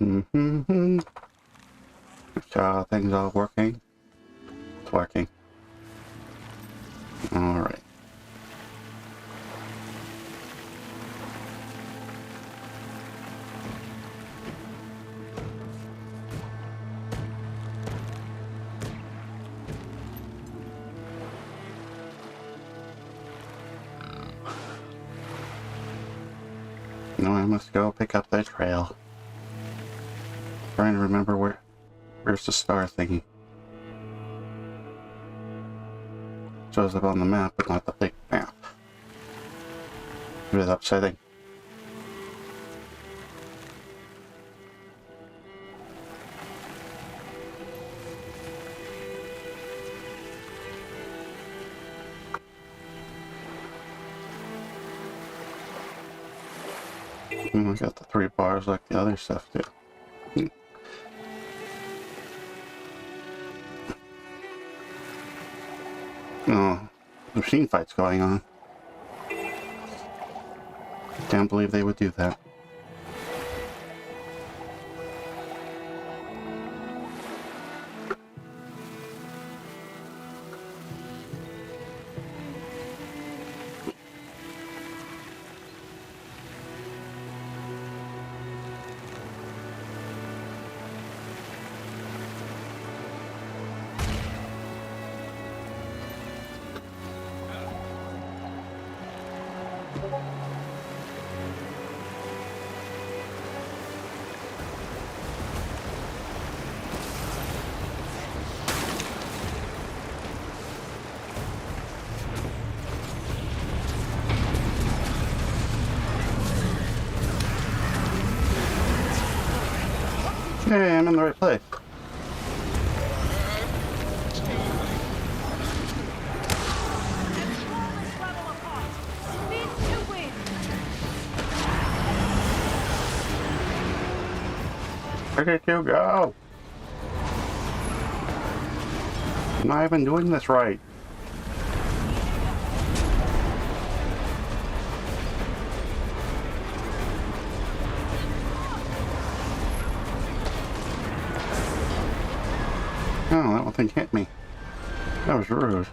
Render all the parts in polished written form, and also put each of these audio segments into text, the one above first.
Mm-hmm. So things are working. It's working. Alright. Now I must go pick up that trail. Trying to remember where's the star thingy. Shows up on the map, but not the big map. It was upsetting. We got the 3 bars like the other stuff too. Oh, machine fight's going on. Can't believe they would do that. Hey, I'm in the right place. Where did you go? I'm not even doing this right. Oh, that one thing hit me. That was rude.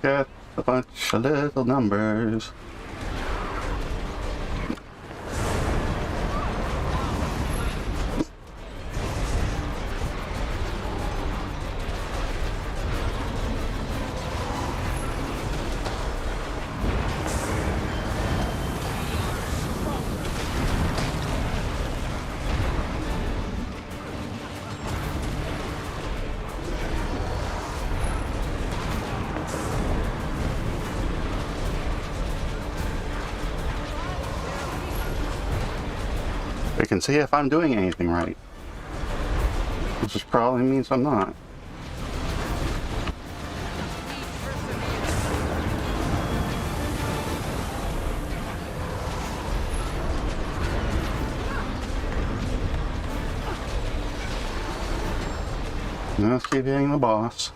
Got a bunch of little numbers. We can see if I'm doing anything right. Which probably means I'm not. Let's keep being the boss.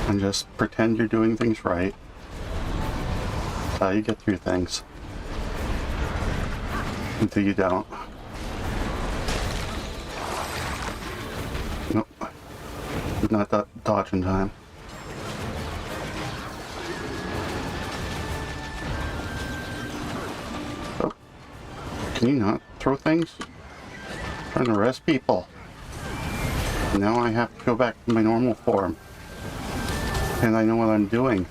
And just pretend you're doing things right. That's how you get through things. Until you don't. Nope. Did not dodge in time. Oh. Can you not throw things? I'm trying to arrest people. And now I have to go back to my normal form. And I know what I'm doing.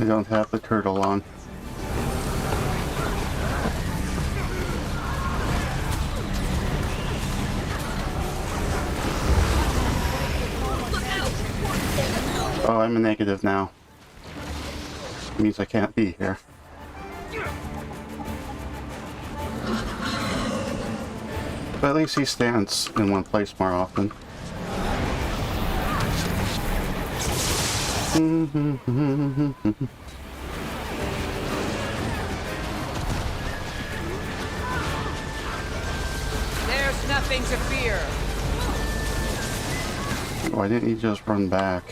I don't have the turtle on. Oh, I'm a negative now. It means I can't be here. But at least he stands in one place more often. There's nothing to fear. Why didn't you just run back?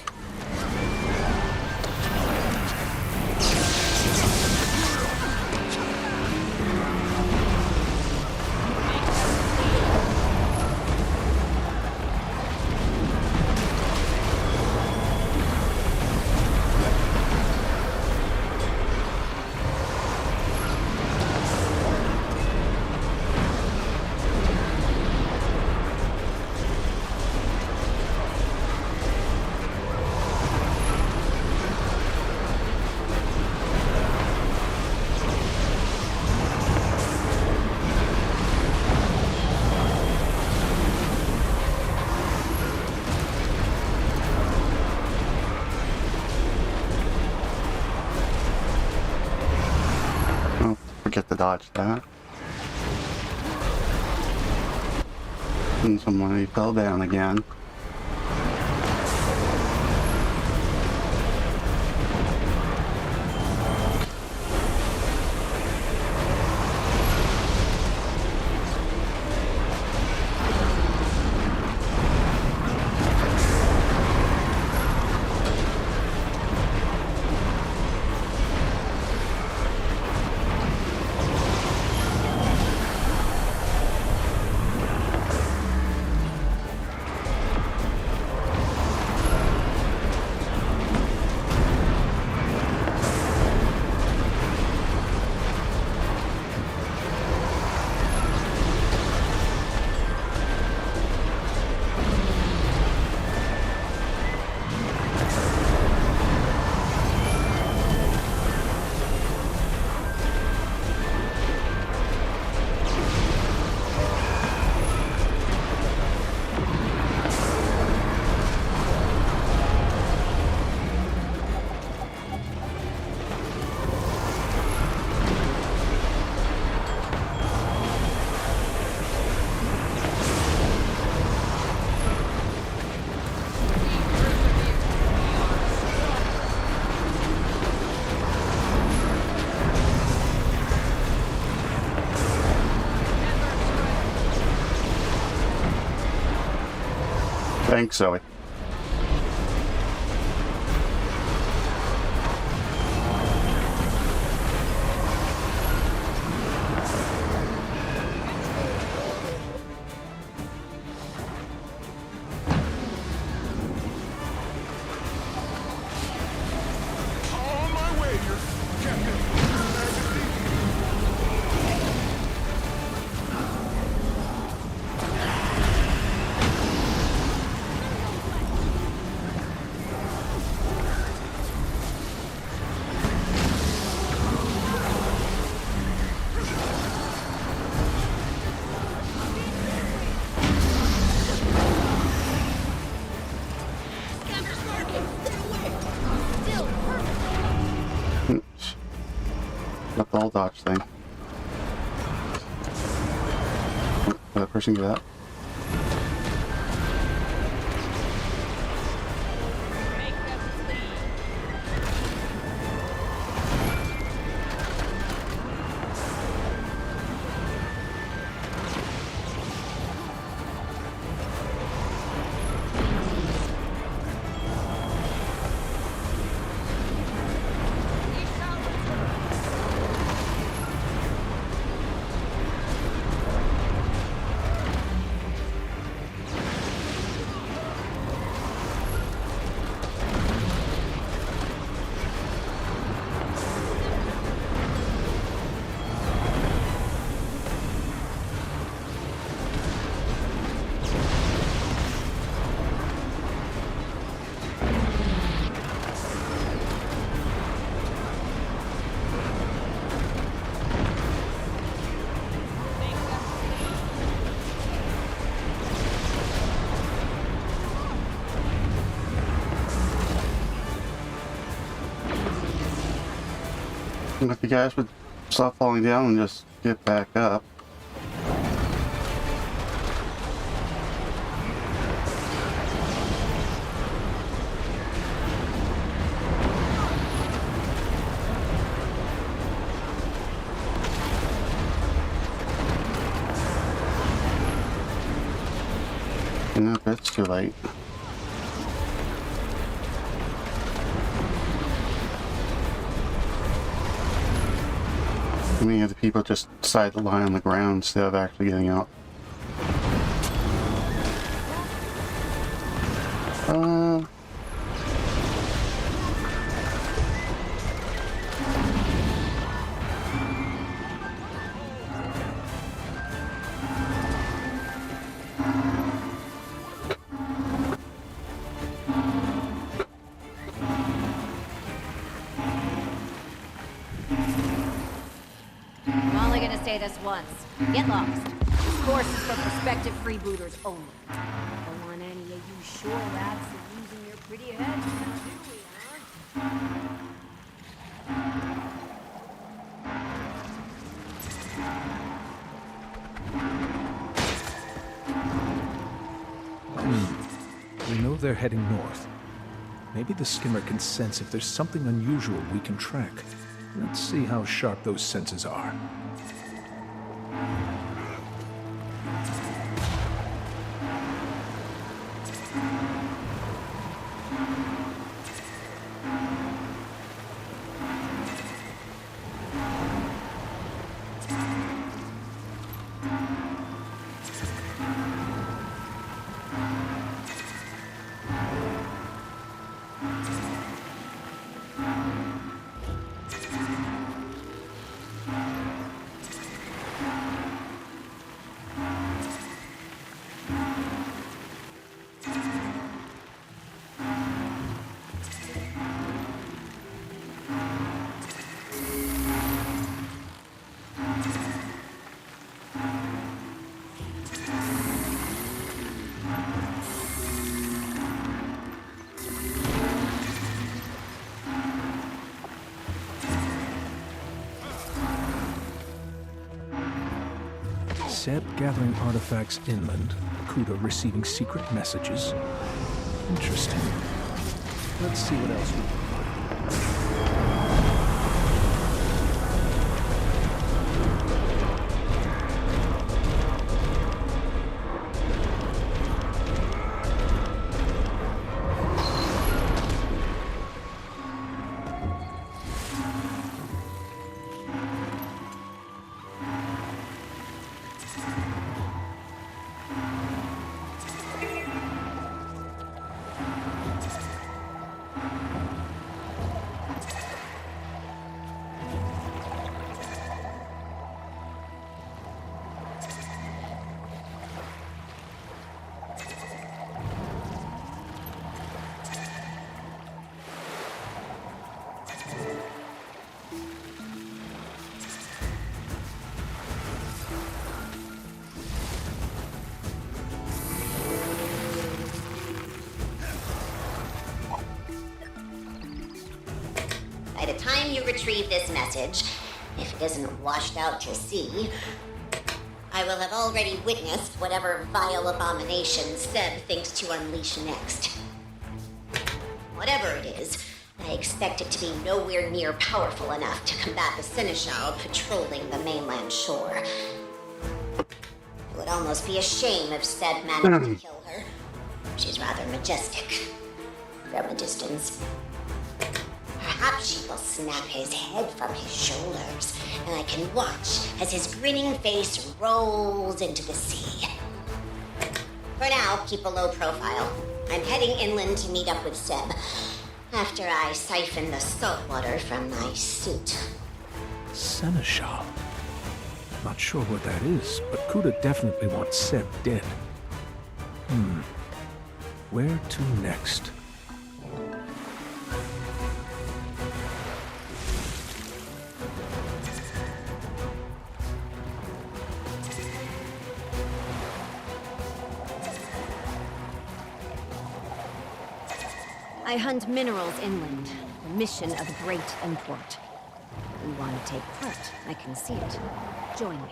Forget to dodge that. And somebody fell down again. Thanks, Zoe. On my way, your Captain. Got the whole dodge thing. Did that person get up? But the guys would stop falling down and just get back up. No, it's too late. Many of the people just decide to lie on the ground instead of actually getting out. I'm only gonna say this once. Get lost. This course is for prospective freebooters only. Don't want any of you shore rats losing your pretty heads. Do we, huh? We know they're heading north. Maybe the skimmer can sense if there's something unusual we can track. Let's see how sharp those senses are. Seb gathering artifacts inland, Kuda receiving secret messages. Interesting. Let's see what else we can find. By the time you retrieve this message, if it isn't washed out to sea, I will have already witnessed whatever vile abomination Seb thinks to unleash next. Whatever it is, I expect it to be nowhere near powerful enough to combat the Seneschal patrolling the mainland shore. It would almost be a shame if Seb managed to kill her. She's rather majestic from a distance. Perhaps she will snap his head from his shoulders, and I can watch as his grinning face rolls into the sea. For now, keep a low profile. I'm heading inland to meet up with Seb, after I siphon the salt water from my suit. Seneschal. Not sure what that is, but Kuda definitely wants Seb dead. Where to next? I hunt minerals inland, a mission of great import. you want to take part. I can see it. Join me.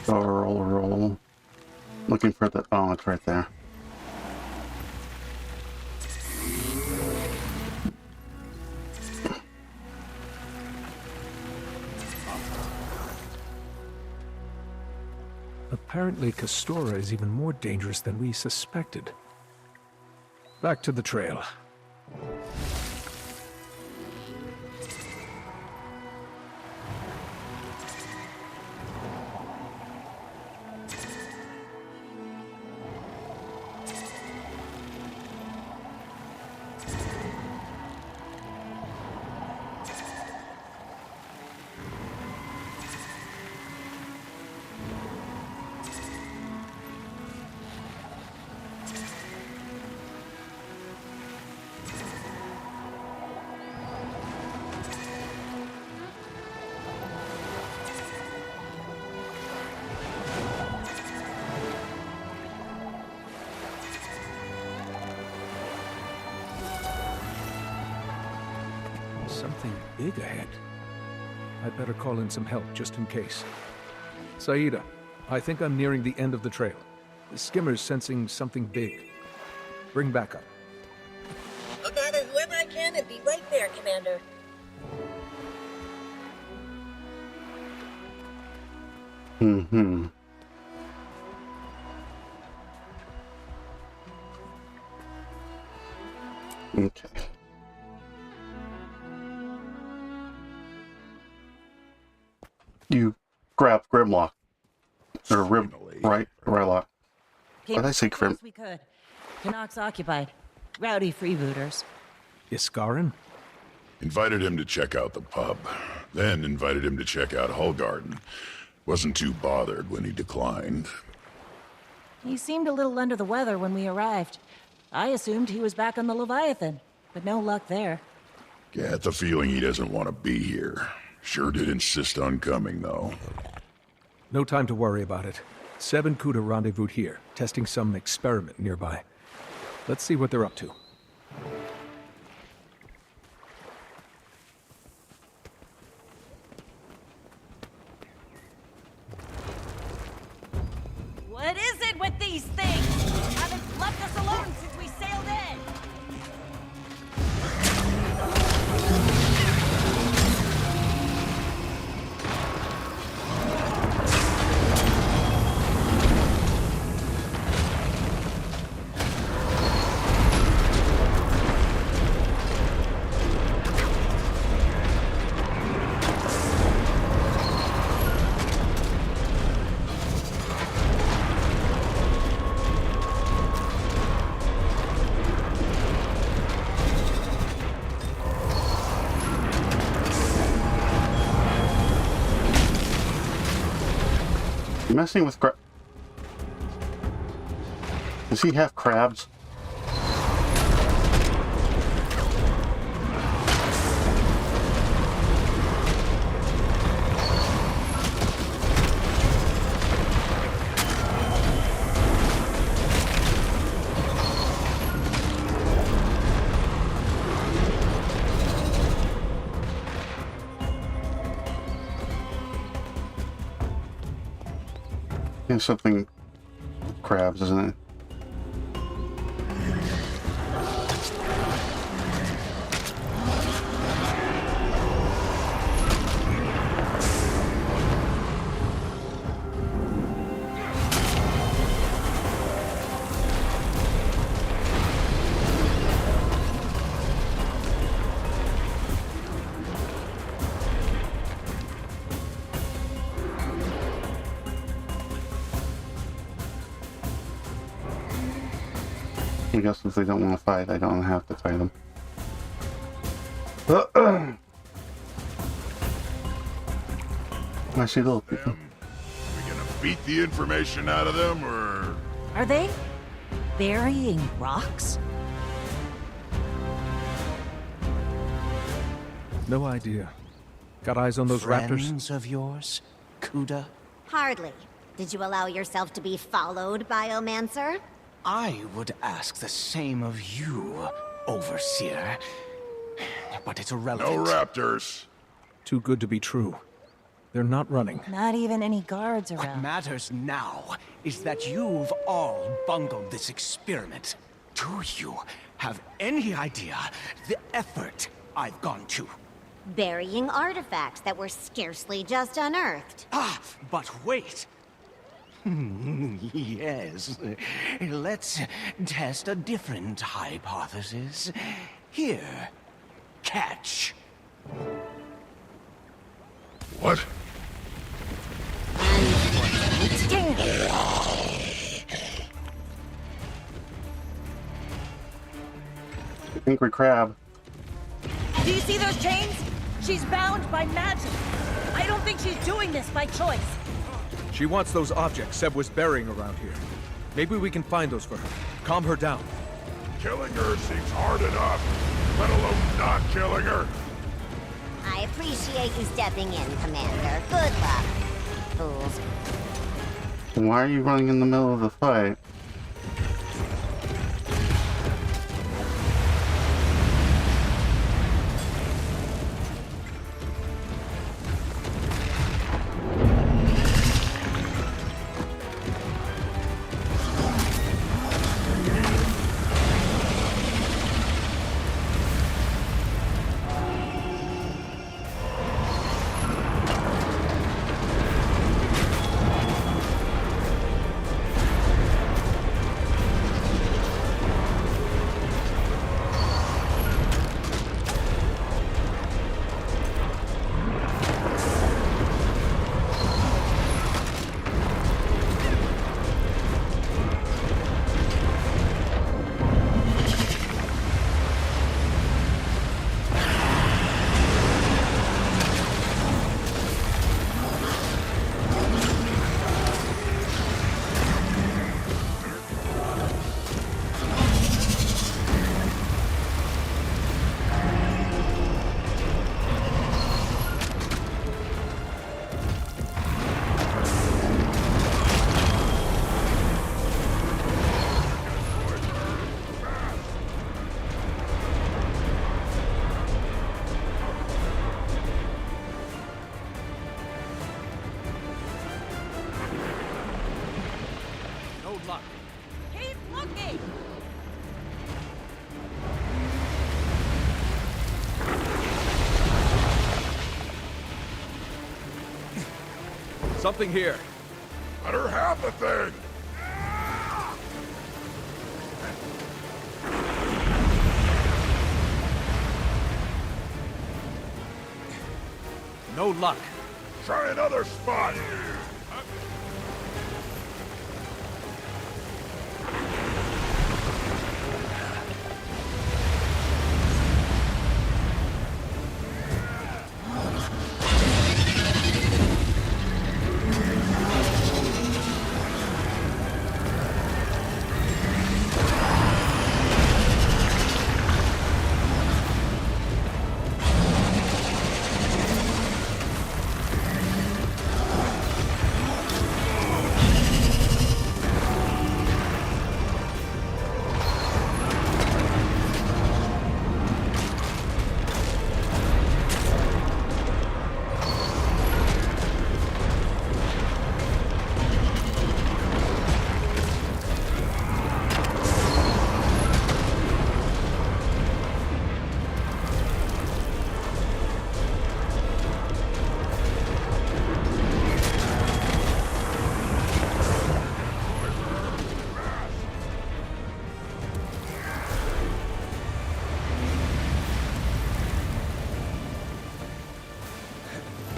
Roll. Looking for the... Oh, it's right there. Apparently, Castora is even more dangerous than we suspected. Back to the trail. Something big ahead. I'd better call in some help just in case. Saida, I think I'm nearing the end of the trail. The skimmer's sensing something big. Bring backup. I'll gather whoever I can and be right there, Commander. Mm-hmm. Okay. You grab Grimlock. Or Rib... Right? Rylock. Came What did I say, as Grim? close as we could. Canucks occupied. Rowdy freebooters. Iskarin? Invited him to check out the pub. Then invited him to check out Hullgarden. Wasn't too bothered when he declined. He seemed a little under the weather when we arrived. I assumed he was back on the Leviathan, but no luck there. Get the feeling he doesn't want to be here. Sure did insist on coming, though. No time to worry about it. Seb and Kuda rendezvoused here, testing some experiment nearby. Let's see what they're up to. What is it with these things? Haven't left us alone since we sailed in. Messing with Does he have crabs? It's something crabs, isn't it? I guess if they don't want to fight, I don't have to fight them. I see little people. Are we gonna beat the information out of them, or...? Are they burying rocks? No idea. Got eyes on those raptors? Friends of yours, Kuda? Hardly. Did you allow yourself to be followed, Biomancer? I would ask the same of you, Overseer. But it's No irrelevant. raptors. Too good to be true. They're not running. Not even any guards What around. matters now is that you've all bungled this experiment. Do you have any idea the effort I've gone to? Burying artifacts that were scarcely just unearthed. Ah, but wait. Yes. Let's test a different hypothesis. Here. Catch. What? Damn! Angry crab. Do you see those chains? She's bound by magic. I don't think she's doing this by choice. She wants those objects Seb was burying around here. Maybe we can find those for her. Calm her down. Killing her seems hard enough, let alone not killing her. I appreciate you stepping in, Commander. Good luck, fools. Why are you running in the middle of the fight? No luck. Keep looking! Something here. Let her have the thing. No luck. Try another spot.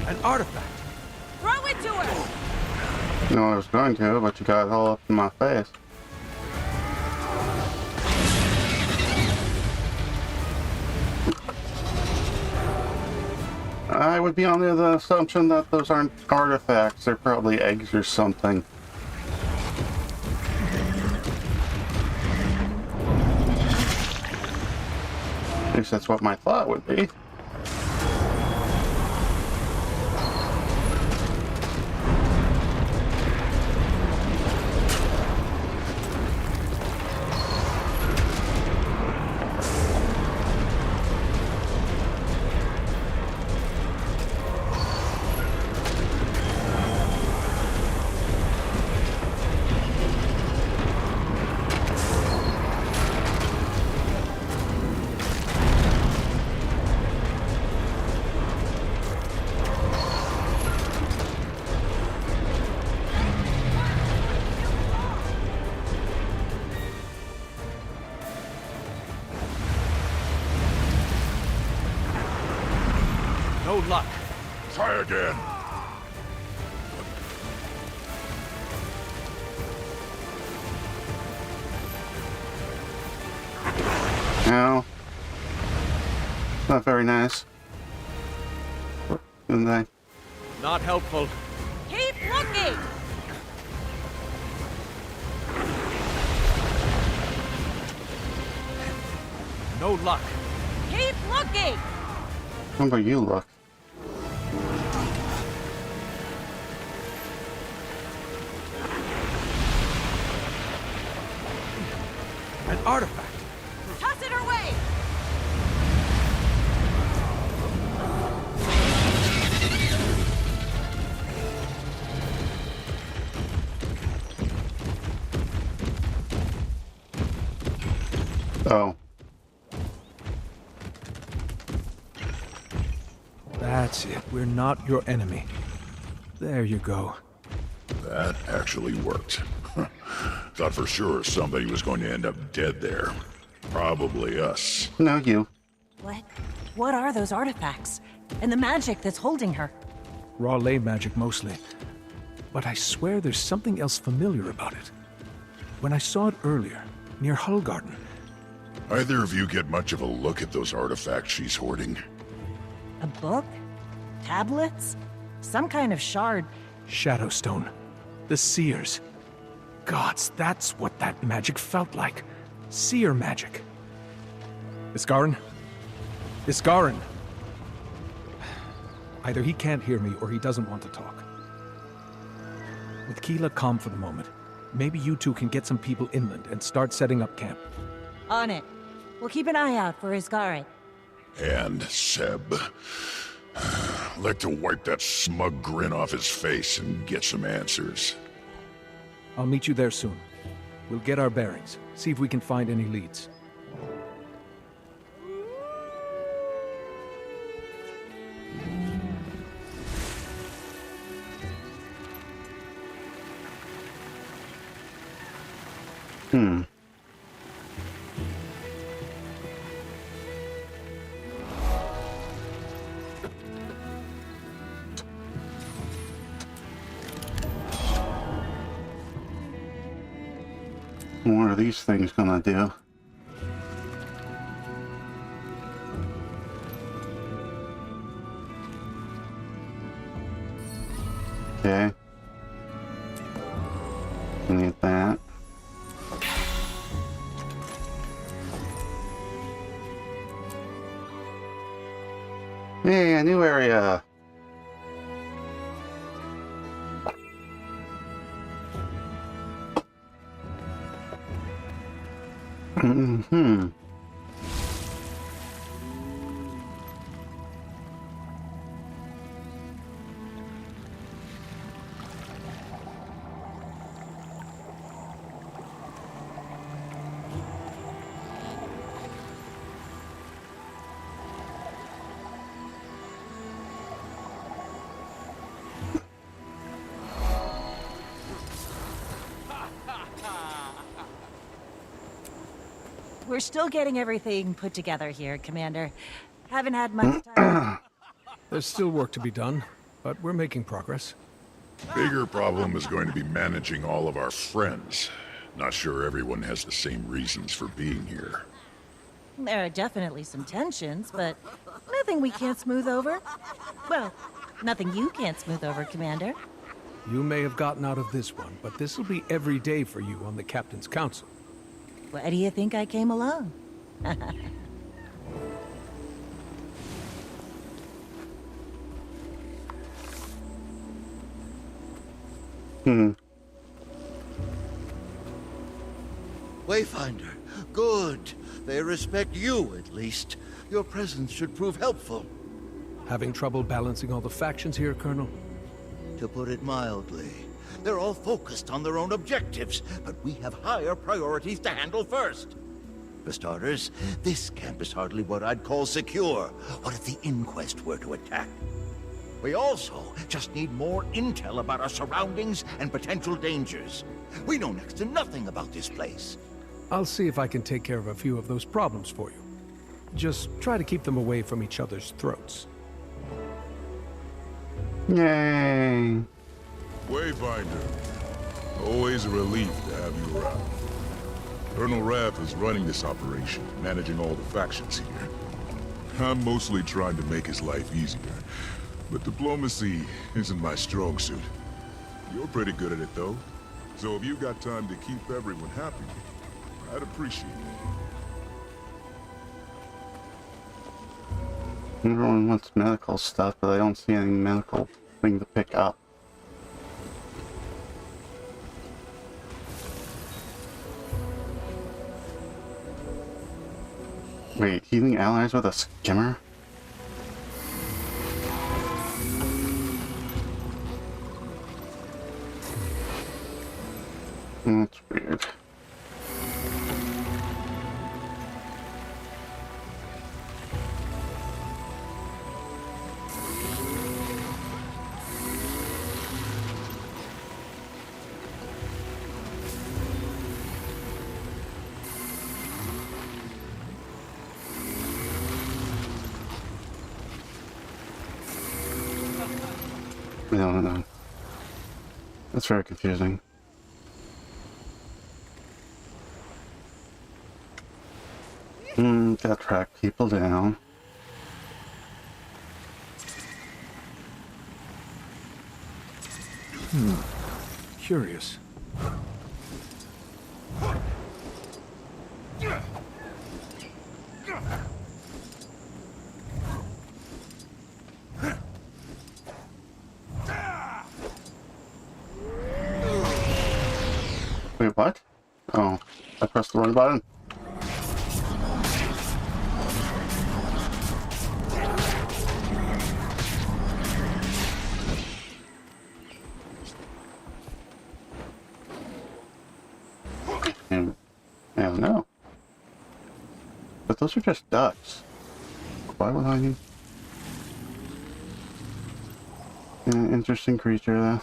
An artifact. Throw it to her! You know I was going to, but you got it all up in my face. I would be under the assumption that those aren't artifacts. They're probably eggs or something. At least that's what my thought would be. No luck. Try again. No. Not very nice. And I... Not helpful. Keep looking! No luck. Keep looking! How about you, Luck? An artifact. Toss it her way! Oh. That's it. We're not your enemy. There you go. That actually worked. Thought for sure somebody was going to end up dead there. Probably us. No, you. What are those artifacts? And the magic that's holding her? Raw ley magic mostly. But I swear there's something else familiar about it. When I saw it earlier, near Hullgarden. Either of you get much of a look at those artifacts she's hoarding? A book? Tablets? Some kind of shard. Shadowstone. The Seers. Gods, that's what that magic felt like. Seer magic. Iskarin? Iskarin! Either he can't hear me or he doesn't want to talk. With Keela calm for the moment, maybe you two can get some people inland and start setting up camp. On it. We'll keep an eye out for Iskarin. And Seb. Like to wipe that smug grin off his face and get some answers. I'll meet you there soon. We'll get our bearings, see if we can find any leads. What are these things gonna do? Okay. Need that. Hey, a new area. Mm-hmm. We're still getting everything put together here, Commander. Haven't had much time. There's still work to be done, but we're making progress. Bigger problem is going to be managing all of our friends. Not sure everyone has the same reasons for being here. There are definitely some tensions, but nothing we can't smooth over. Well, nothing you can't smooth over, Commander. You may have gotten out of this one, but this'll be every day for you on the Captain's Council. Why do you think I came along? Wayfinder, good. They respect you, at least. Your presence should prove helpful. Having trouble balancing all the factions here, Colonel? To put it mildly, they're all focused on their own objectives, but we have higher priorities to handle first. For starters, this camp is hardly what I'd call secure. What if the Inquest were to attack? We also just need more intel about our surroundings and potential dangers. We know next to nothing about this place. I'll see if I can take care of a few of those problems for you. Just try to keep them away from each other's throats. Yay! Wayfinder. Always a relief to have you around. Colonel Rath is running this operation, managing all the factions here. I'm mostly trying to make his life easier, but diplomacy isn't my strong suit. You're pretty good at it, though. So if you got time to keep everyone happy, I'd appreciate it. Everyone wants medical stuff, but I don't see any medical thing to pick up. Wait, healing allies with a skimmer? That's weird. No. That's very confusing. Gotta track people down. Curious. Wait, what? Oh, I pressed the wrong button. I don't know. But those are just ducks. Why would I need... An interesting creature, though.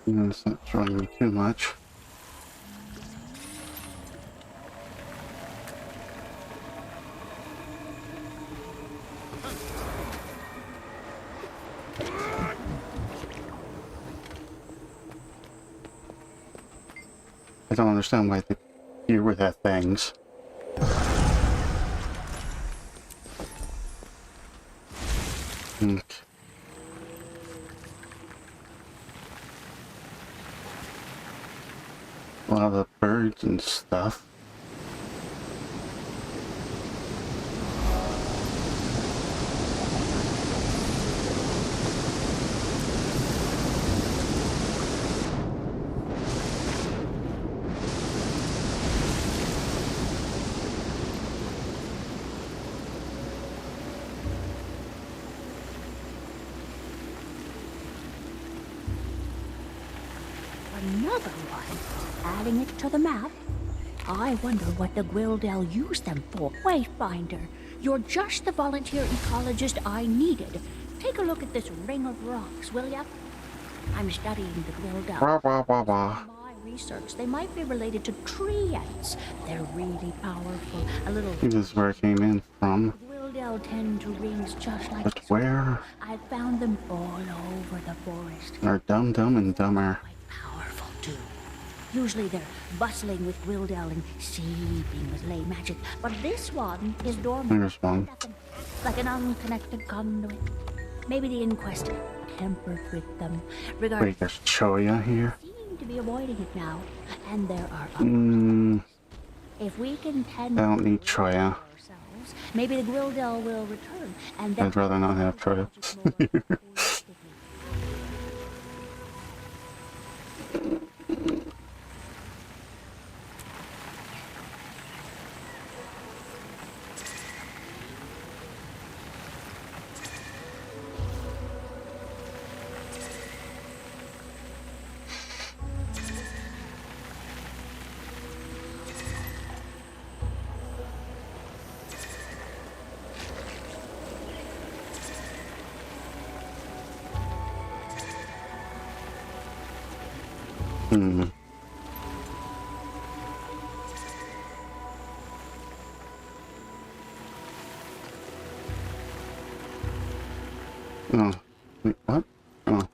It's not showing me too much. I don't understand why they here with their things. Okay. A lot of birds and stuff. Another one. Adding it to the map. I wonder what the Gwildel used them for. Wayfinder, you're just the volunteer ecologist I needed. Take a look at this ring of rocks, will ya? I'm studying the Gwildel. Wah, wah, wah, wah. My research, they might be related to tree ants. They're really powerful. A little... This is where it came in from. Gwildel tend to rings just like... But where? I found them all over the forest. Are Dumb and Dumber. Powerful too. Usually they're bustling with Gwildel and seeping with ley magic, but this one is dormant. There's one. Nothing. Like an unconnected conduit. Maybe the inquest tempered with them. Wait, there's Choya here? Seem to be avoiding it now, and there are others. If we can tend I don't need Choya. ourselves, maybe the Gwildel will return, and then I'd rather not have Choya. Hmm. Oh. Wait, what? Oh.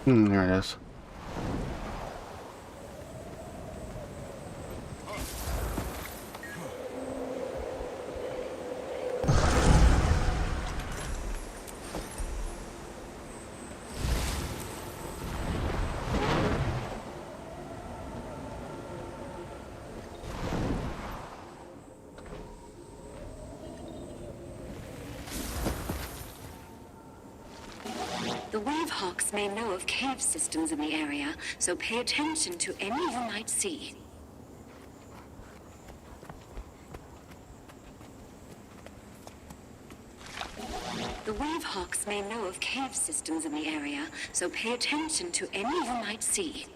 There it is. The Wavehawks may know of cave systems in the area, so pay attention to any you might see. The Wavehawks may know of cave systems in the area, so pay attention to any you might see.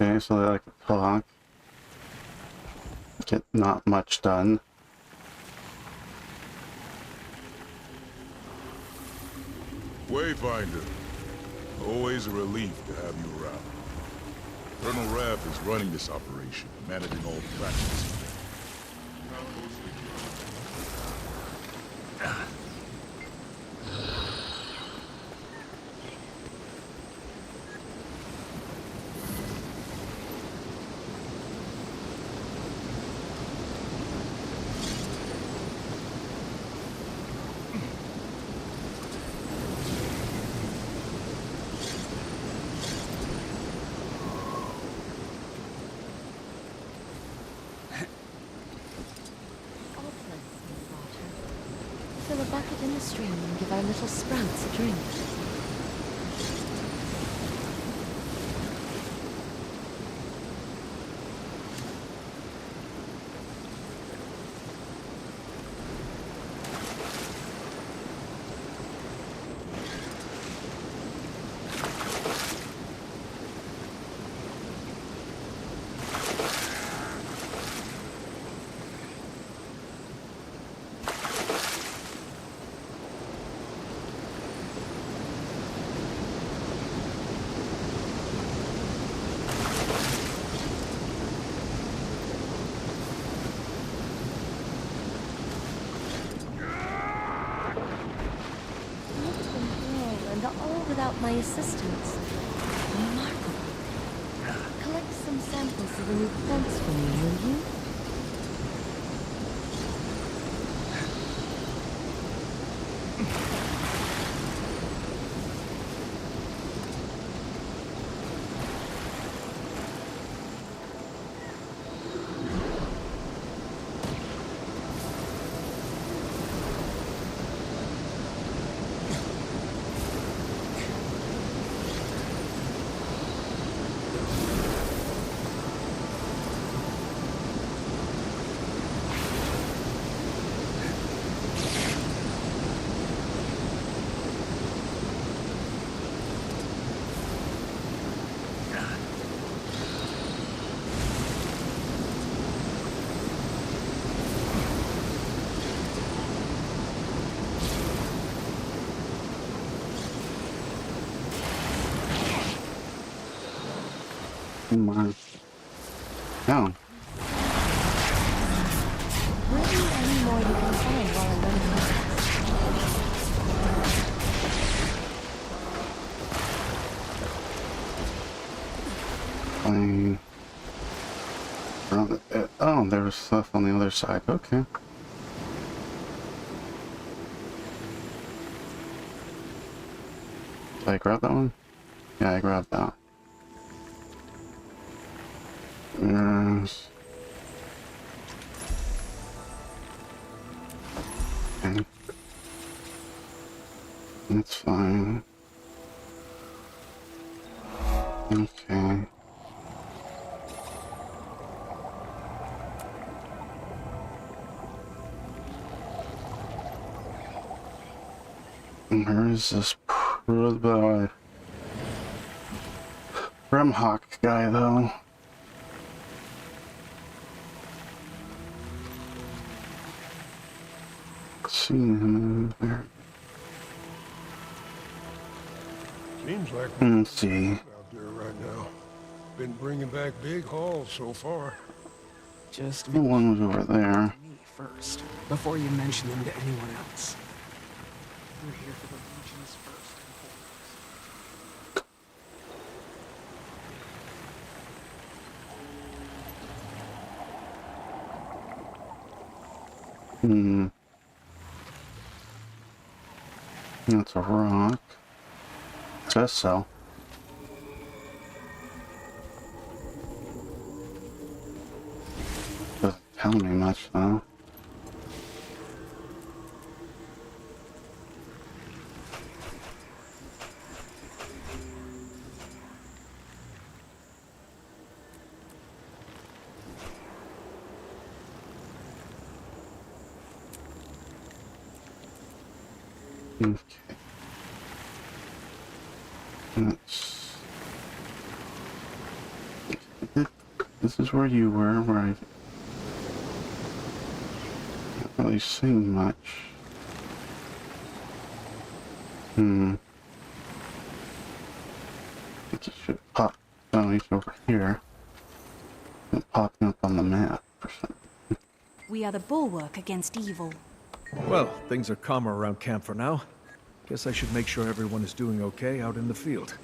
Okay, so they like to talk. Get not much done. Wayfinder. Always a relief to have you around. Colonel Rath is running this operation, managing all the factions. Fill a bucket in the stream and give our little sprouts a drink. Without my assistance. Remarkable. Collect some samples of the new plants for me, will you? Come on. No. Will you any more you can find while I'm running my Plane. Around the, oh, there was stuff on the other side. Okay. Did I grab that one? Yeah, I grabbed that. Yes. Okay. That's fine. Okay. Where is this Brimhawk guy, though? Seen him over there. Seems like Let's see. out there right now. Been bringing back big hauls so far. Just The one was over there. me first, before you mention them to anyone else. We're here for the Legion's first and foremost. That's a rock. It says so. Doesn't tell me much, though. Okay. This is where you were, where I can't really sing much. I think it should pop. Oh, he's over here. It's popping up on the map or something. We are the bulwark against evil. Well, things are calmer around camp for now. Guess I should make sure everyone is doing okay out in the field.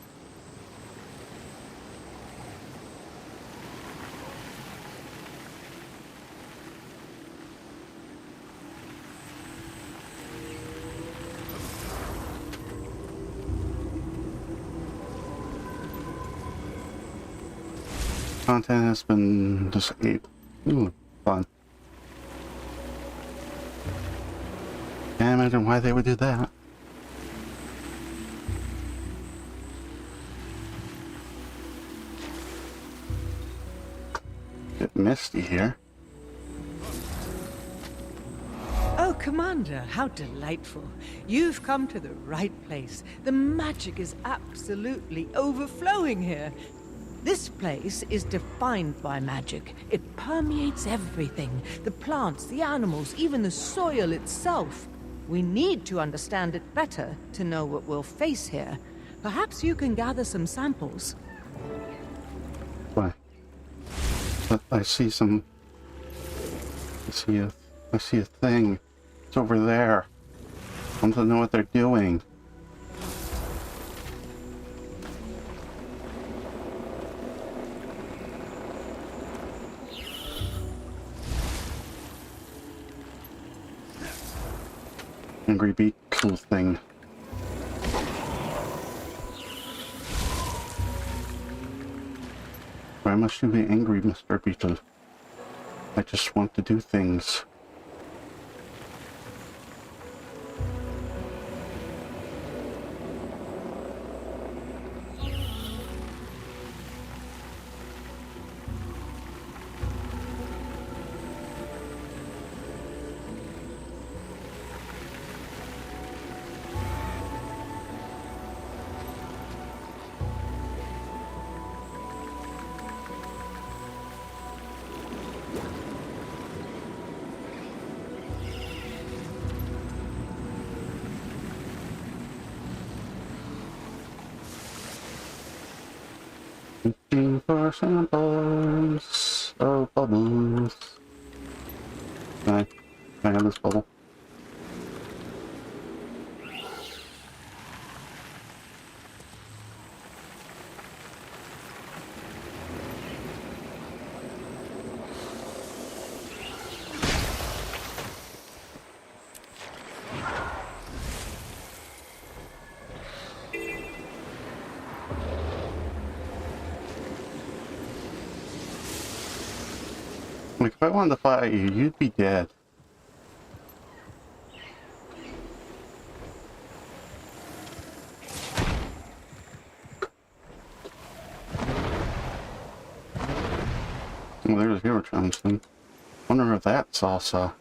Content has been disabled. Ooh, fun. Can't imagine why they would do that. Bit misty here. Oh, Commander, how delightful. You've come to the right place. The magic is absolutely overflowing here. This place is defined by magic. It permeates everything. The plants, the animals, even the soil itself. We need to understand it better to know what we'll face here. Perhaps you can gather some samples. Why? But I see some. I see a thing. It's over there. I want to know what they're doing. Angry beetle thing. Why must you be angry, Mr. Beetle? I just want to do things. Looking for samples of bubbles. Can I have this bubble? Like, if I wanted to fight you, you'd be dead. Well, there's Hero Johnson. Wonder if that's also.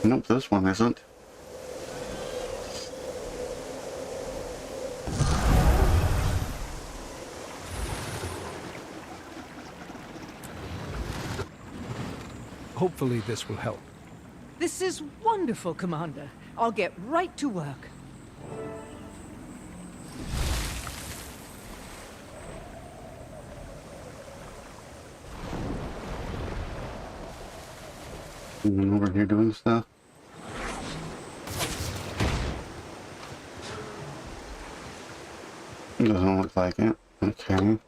Nope, this one isn't. Hopefully this will help. This is wonderful, Commander. I'll get right to work. Anyone over here doing stuff? Doesn't look like it. Okay.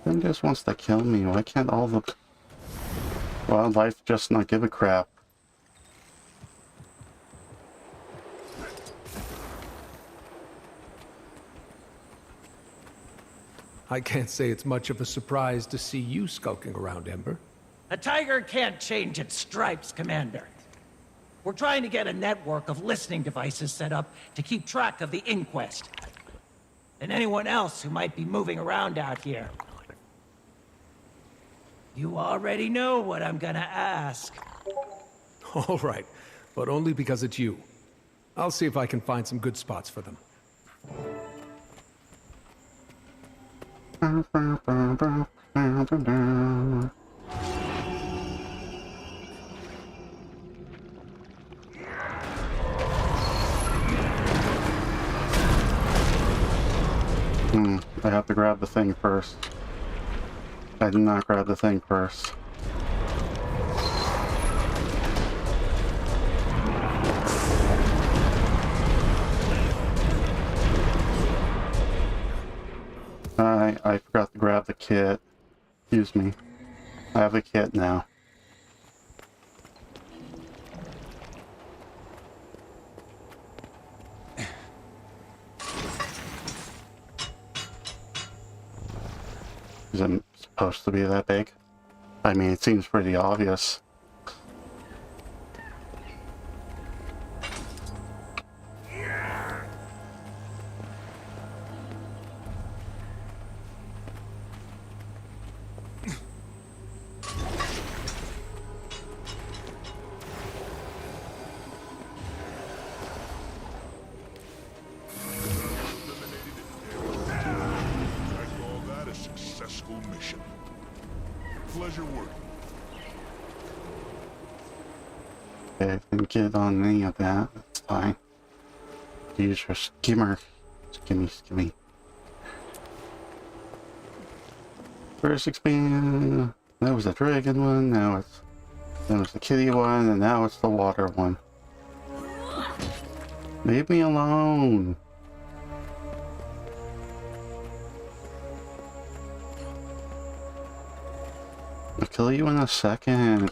Thing just wants to kill me. Why can't all the wildlife just not give a crap? I can't say it's much of a surprise to see you skulking around, Ember. A tiger can't change its stripes, Commander. We're trying to get a network of listening devices set up to keep track of the inquest. And anyone else who might be moving around out here. You already know what I'm gonna ask. All right, but only because it's you. I'll see if I can find some good spots for them. I have to grab the thing first. I did not grab the thing first. I forgot to grab the kit. Excuse me. I have the kit now. Is it supposed to be that big? I mean, it seems pretty obvious. Okay, I didn't get on any of that. That's fine. Use your skimmer. Skimmy. First expand. That was the dragon one. Now it's the kitty one, and now it's the water one. Leave me alone. I'll kill you in a second.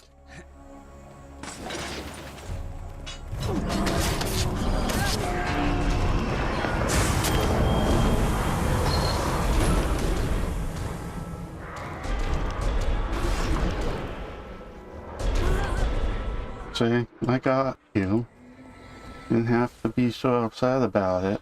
See, I got you. Didn't have to be so upset about it.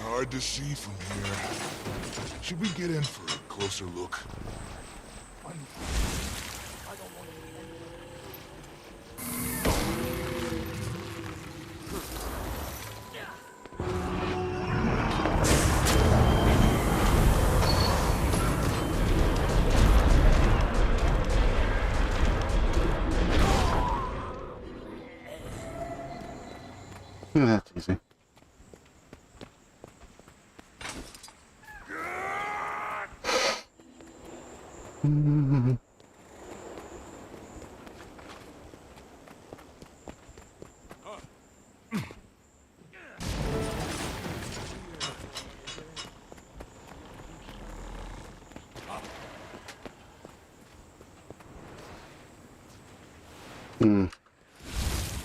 Hard to see from here. Should we get in for a closer look? Yeah, that's easy.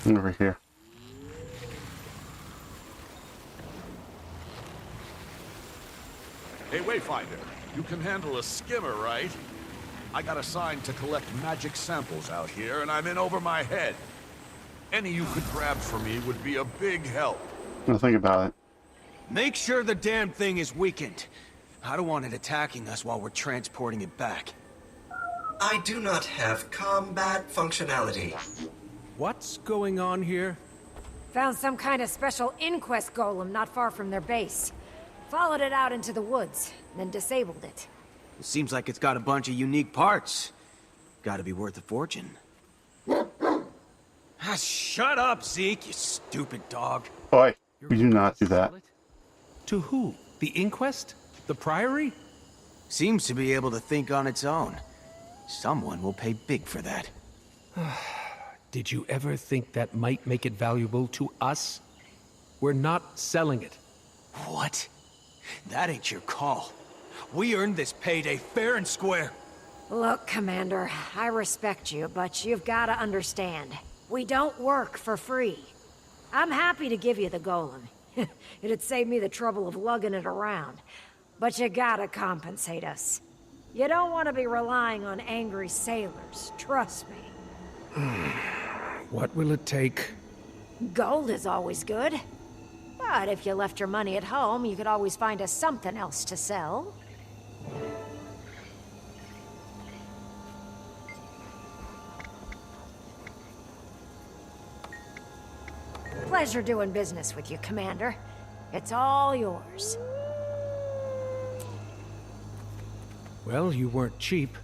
Over here. Hey, Wayfinder, you can handle a skimmer, right? I got assigned to collect magic samples out here, and I'm in over my head. Any you could grab for me would be a big help. Now think about it. Make sure the damn thing is weakened. I don't want it attacking us while we're transporting it back. I do not have combat functionality. What's going on here? Found some kind of special inquest golem not far from their base. Followed it out into the woods, then disabled it. It seems like it's got a bunch of unique parts. Gotta be worth a fortune. Shut up, Zeke, you stupid dog. Boy, we do not do that. To who? The Inquest? The Priory? Seems to be able to think on its own. Someone will pay big for that. Did you ever think that might make it valuable to us? We're not selling it. What? That ain't your call. We earned this payday fair and square. Look, Commander, I respect you, but you've got to understand. We don't work for free. I'm happy to give you the golem. It'd save me the trouble of lugging it around. But you gotta compensate us. You don't want to be relying on angry sailors, trust me. What will it take? Gold is always good. But if you left your money at home, you could always find us something else to sell. Pleasure doing business with you, Commander. It's all yours. Well, you weren't cheap.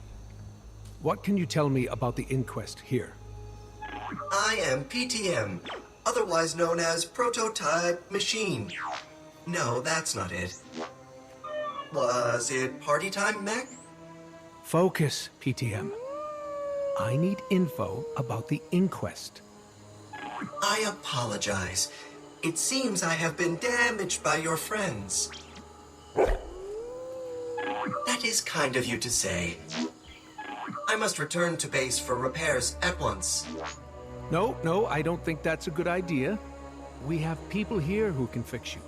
What can you tell me about the inquest here? I am PTM, otherwise known as Prototype Machine. No, that's not it. Was it party time, Mac? Focus, PTM. I need info about the inquest. I apologize. It seems I have been damaged by your friends. That is kind of you to say. I must return to base for repairs at once. No, I don't think that's a good idea. We have people here who can fix you.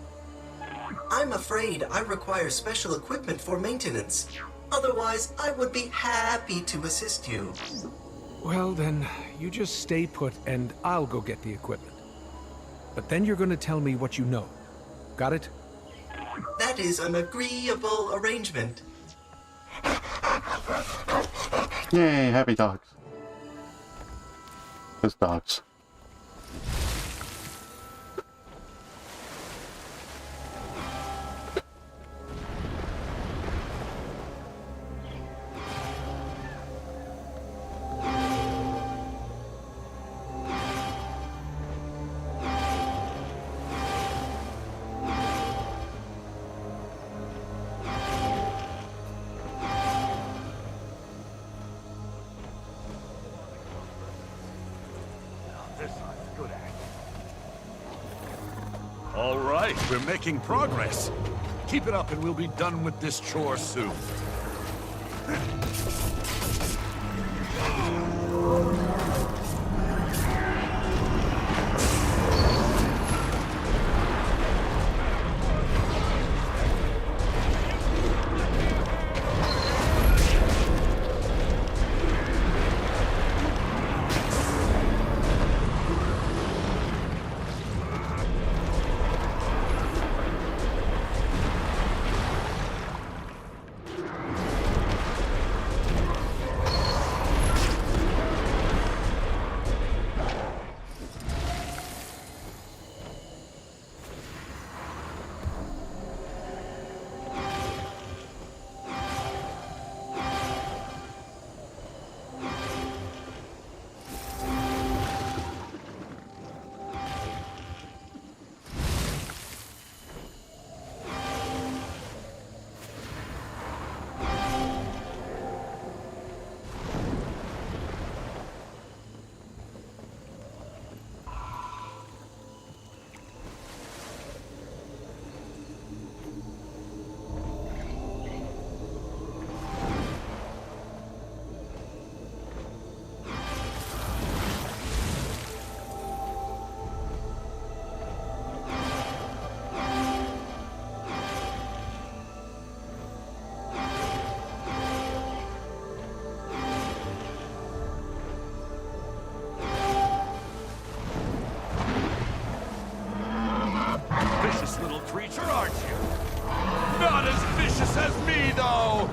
I'm afraid I require special equipment for maintenance. Otherwise, I would be happy to assist you. Well, then, you just stay put and I'll go get the equipment. But then you're going to tell me what you know. Got it? That is an agreeable arrangement. Yay, happy dogs. Those dogs. All right, we're making progress. Keep it up and we'll be done with this chore soon. Torpedo!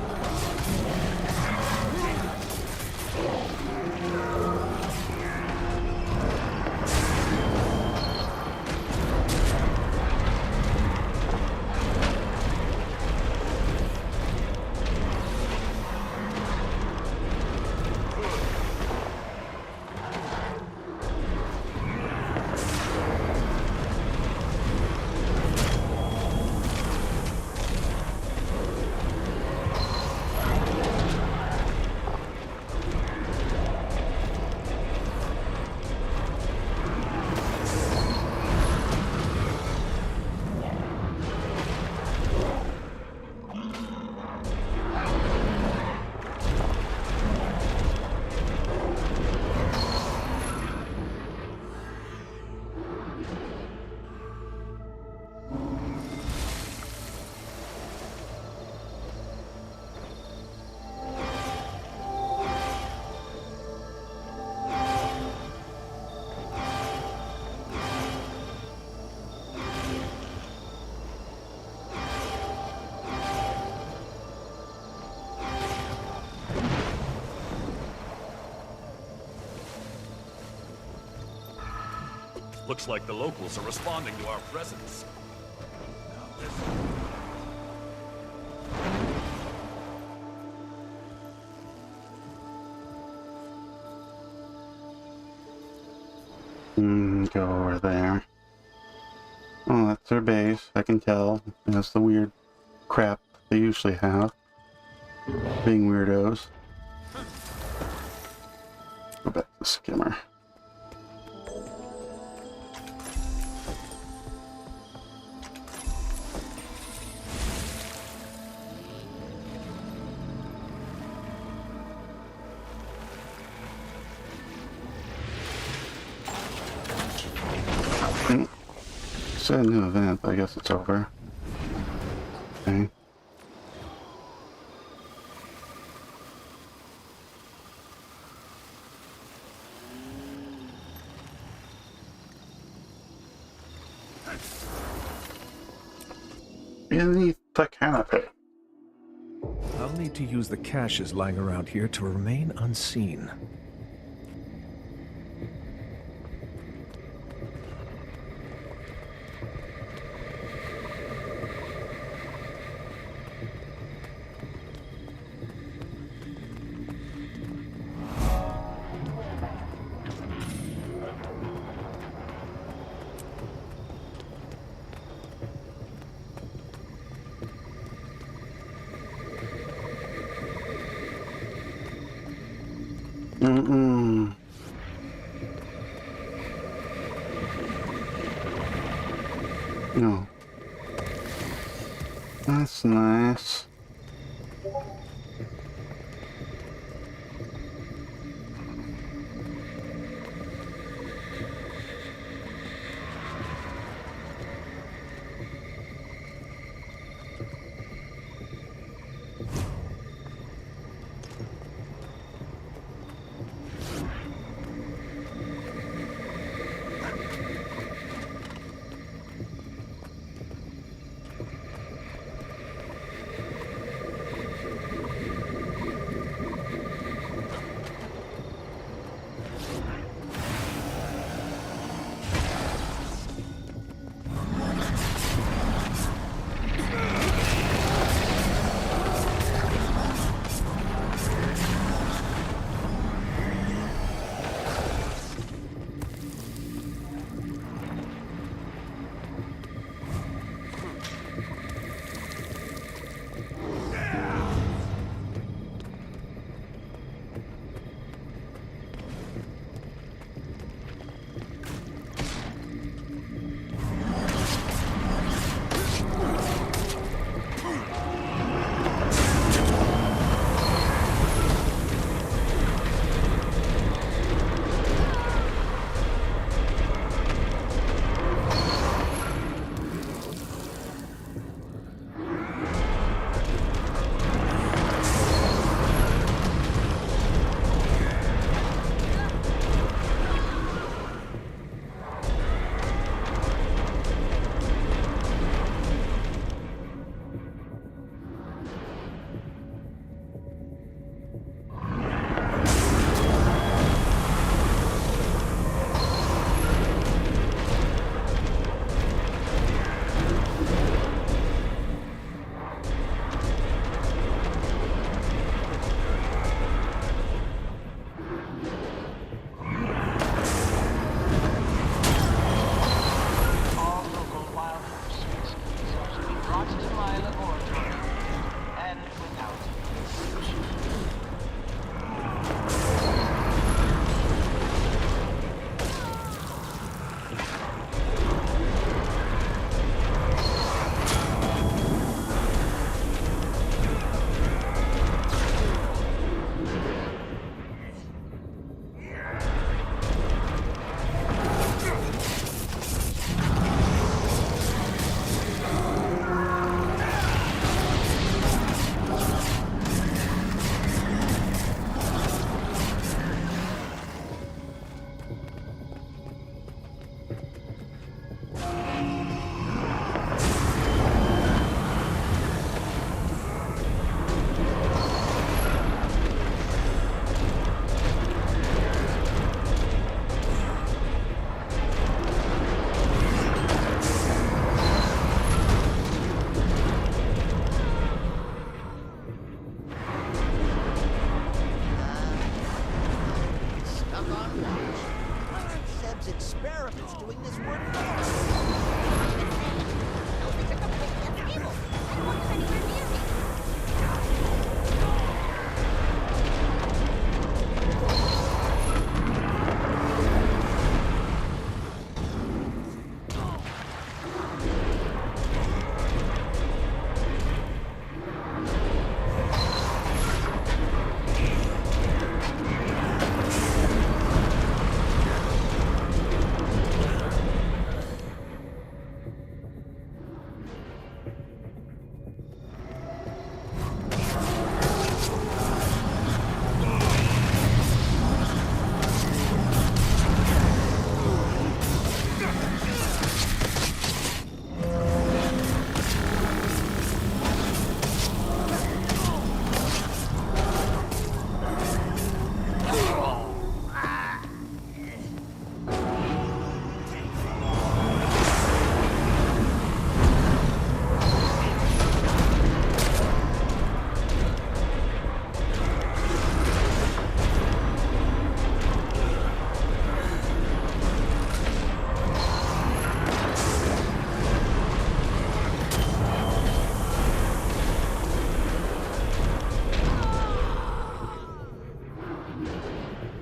Looks like the locals are responding to our presence. Now this... Go over there. Oh, that's their base. I can tell. That's the weird crap they usually have. Being weirdos. Go back to the skimmer. Said new event, but I guess it's over. Okay. Beneath the canopy. I'll need to use the caches lying around here to remain unseen. No. That's nice.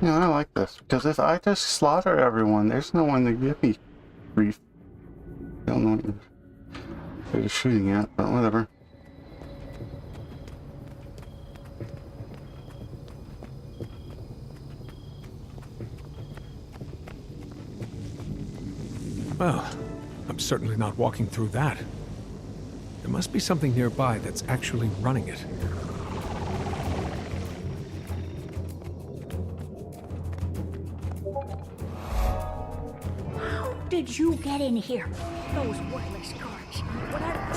Yeah, I like this, because if I just slaughter everyone, there's no one to give me grief. I don't know what they're shooting at, but whatever. Well, I'm certainly not walking through that. There must be something nearby that's actually running it. How did you get in here? Those worthless guards. What I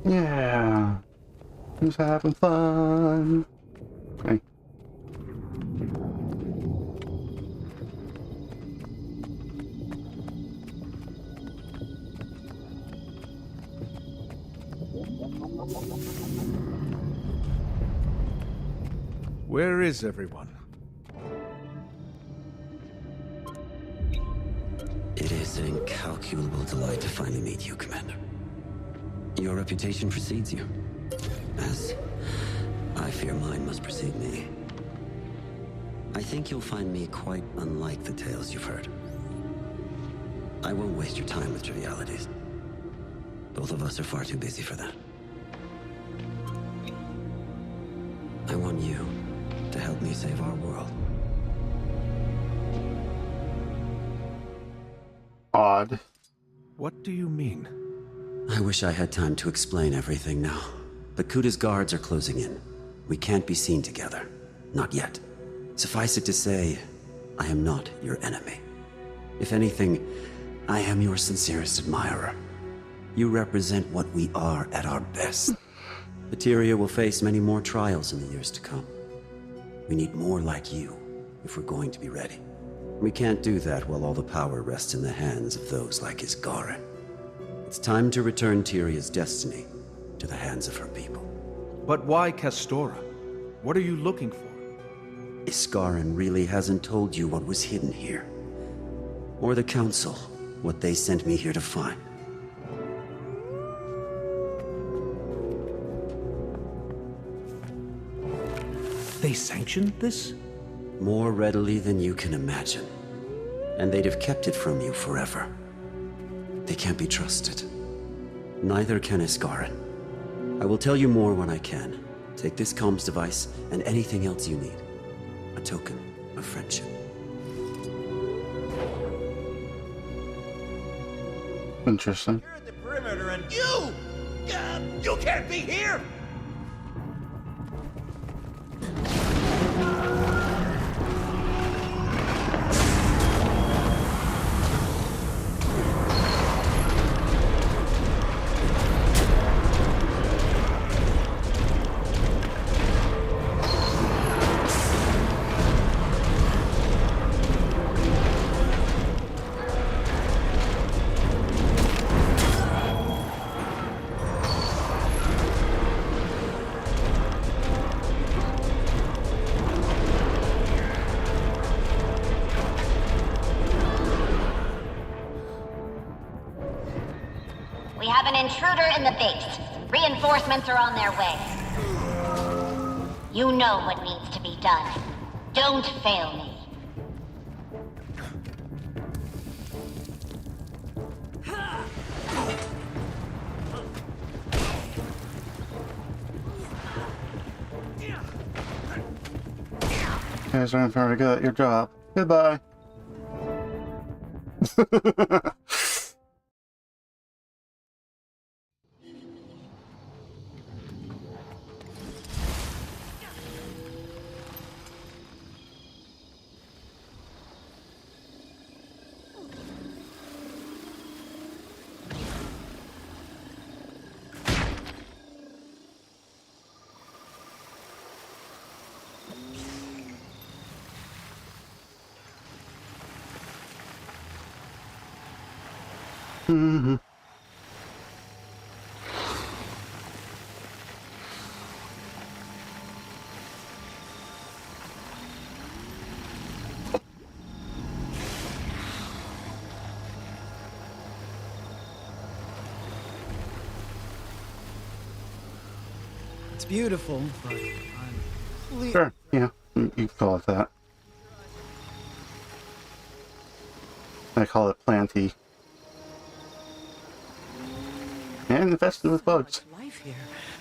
Yeah. Who's having fun? Okay. Where is everyone? It is an incalculable delight to finally meet you, Commander. Your reputation precedes you, as I fear mine must precede me. I think you'll find me quite unlike the tales you've heard. I won't waste your time with trivialities. Both of us are far too busy for that. I want you to help me save our world. Odd. What do you mean? I wish I had time to explain everything now, but Kuda's guards are closing in. We can't be seen together. Not yet. Suffice it to say, I am not your enemy. If anything, I am your sincerest admirer. You represent what we are at our best. Materia will face many more trials in the years to come. We need more like you if we're going to be ready. We can't do that while all the power rests in the hands of those like Isgaren. It's time to return Tyria's destiny to the hands of her people. But why Kastora? What are you looking for? Isgaren really hasn't told you what was hidden here. Or the Council, what they sent me here to find. They sanctioned this? More readily than you can imagine. And they'd have kept it from you forever. They can't be trusted. Neither can Isgaren. I will tell you more when I can. Take this comms device and anything else you need. A token of friendship. Interesting. You're at the perimeter and you can't be here! have an intruder in the base. Reinforcements are on their way. You know what needs to be done. Don't fail me. You guys aren't very good at your job. Goodbye. Mm-hmm. It's beautiful, but I'm... Sure, yeah, you call it that. I call it planty. And infested with bugs. Life here.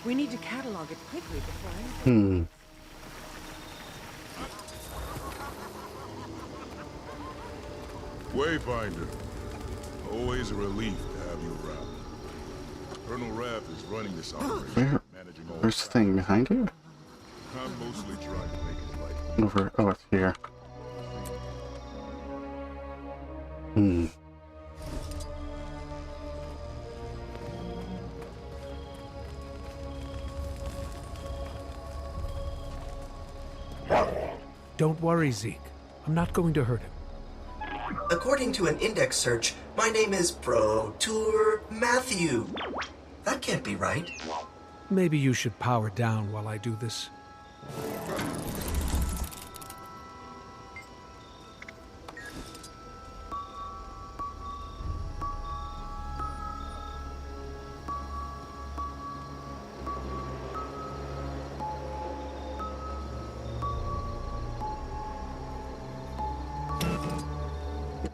We need to catalog it quickly before I... Wayfinder. Always a relief to have you around. Colonel Rath is running this operation, managing all Where's the thing behind you? I'm mostly trying to make it light. Over. Oh, it's here. Don't worry, Zeke. I'm not going to hurt him. According to an index search, my name is Protour Matthew. That can't be right. Maybe you should power down while I do this.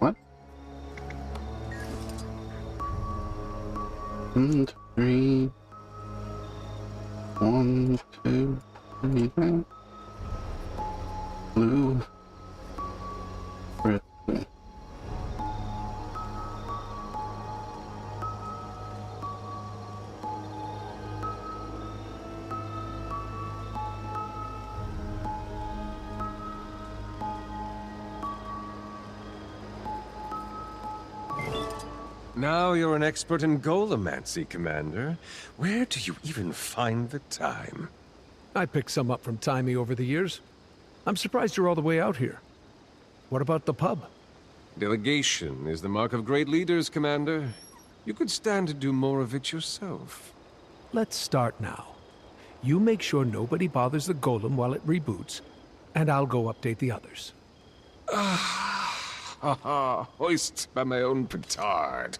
What? 1, 2, 3. 1, 2, 3. Blue. Red. Now you're an expert in Golomancy, Commander. Where do you even find the time? I picked some up from Timey over the years. I'm surprised you're all the way out here. What about the pub? Delegation is the mark of great leaders, Commander. You could stand to do more of it yourself. Let's start now. You make sure nobody bothers the golem while it reboots, and I'll go update the others. Hoist by my own petard.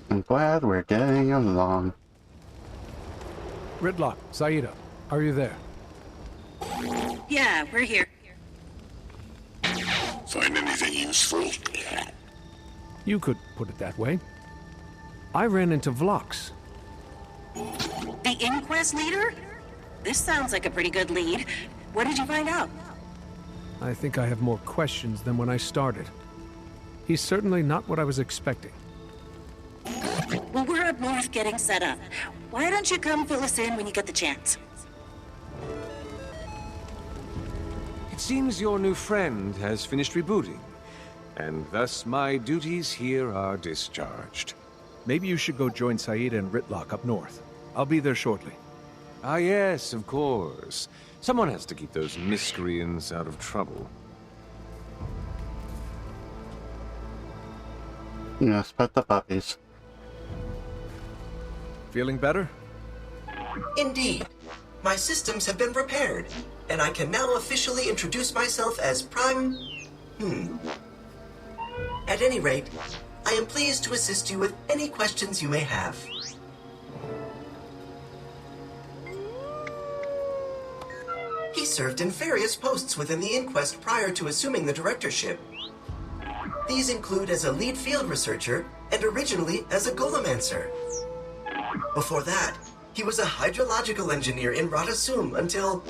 I'm glad we're getting along. Ridlock, Saida, are you there? Yeah, we're here. Find anything useful? You could put it that way. I ran into Vlox. The Inquest leader? This sounds like a pretty good lead. What did you find out? I think I have more questions than when I started. He's certainly not what I was expecting. Well, we're up north getting set up. Why don't you come fill us in when you get the chance? It seems your new friend has finished rebooting, and thus my duties here are discharged. Maybe you should go join Saida and Ritlock up north. I'll be there shortly. Ah yes, of course. Someone has to keep those miscreants out of trouble. Yes, pet the puppies. Feeling better? Indeed. My systems have been repaired, and I can now officially introduce myself as Prime... At any rate, I am pleased to assist you with any questions you may have. He served in various posts within the Inquest prior to assuming the directorship. These include as a lead field researcher and originally as a Golomancer. Before that, he was a hydrological engineer in Radasum until...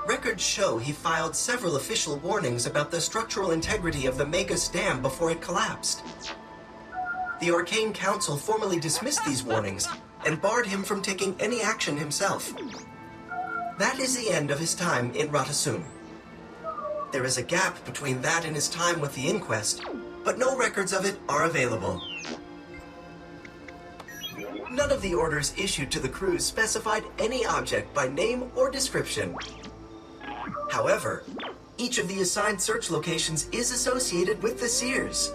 Records show he filed several official warnings about the structural integrity of the Magus Dam before it collapsed. The Arcane Council formally dismissed these warnings and barred him from taking any action himself. That is the end of his time in Radasum. There is a gap between that and his time with the Inquest, but no records of it are available. None of the orders issued to the crews specified any object by name or description. However, each of the assigned search locations is associated with the Seers.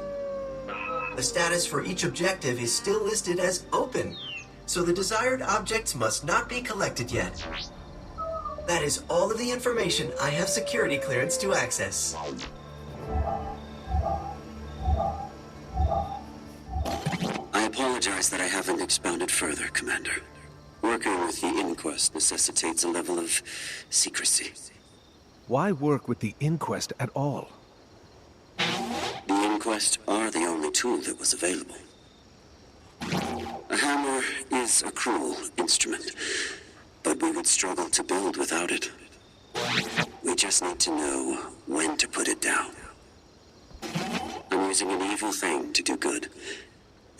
The status for each objective is still listed as open, so the desired objects must not be collected yet. That is all of the information I have security clearance to access. I apologize that I haven't expounded further, Commander. Working with the Inquest necessitates a level of secrecy. Why work with the Inquest at all? The Inquest are the only tool that was available. A hammer is a cruel instrument, but we would struggle to build without it. We just need to know when to put it down. I'm using an evil thing to do good,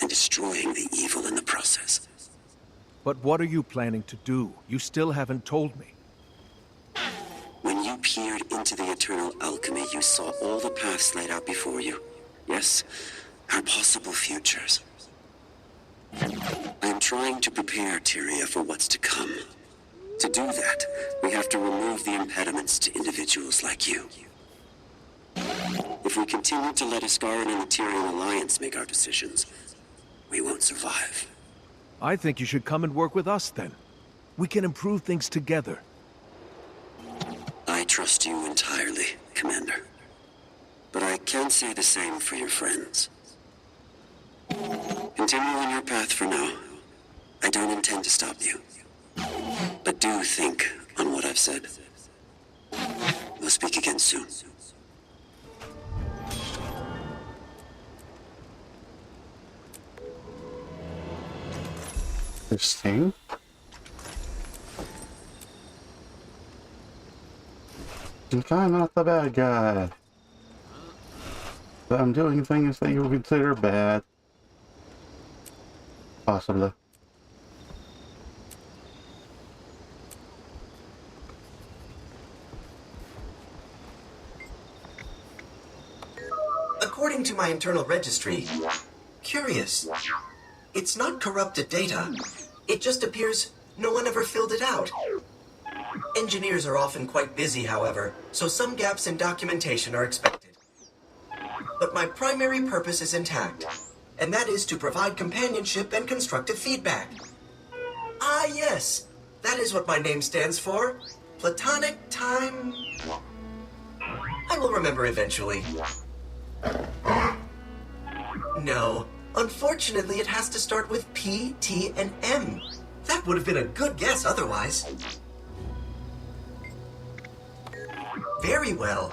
and destroying the evil in the process. But what are you planning to do? You still haven't told me. When you peered into the eternal alchemy, you saw all the paths laid out before you. Yes, our possible futures. I am trying to prepare Tyria for what's to come. To do that, we have to remove the impediments to individuals like you. If we continue to let Iskaran and the Tyrian Alliance make our decisions, we won't survive. I think you should come and work with us then. We can improve things together. I trust you entirely, Commander. But I can't say the same for your friends. Continue on your path for now. I don't intend to stop you. But do think on what I've said. We'll speak again soon. Interesting. Okay, I'm not the bad guy. But I'm doing things that you would consider bad. Possibly. According to my internal registry, curious. It's not corrupted data. It just appears no one ever filled it out. Engineers are often quite busy, however, so some gaps in documentation are expected. But my primary purpose is intact, and that is to provide companionship and constructive feedback. Ah, yes, that is what my name stands for. Platonic Time... I will remember eventually. No, unfortunately it has to start with P, T, and M. That would have been a good guess otherwise. Very well.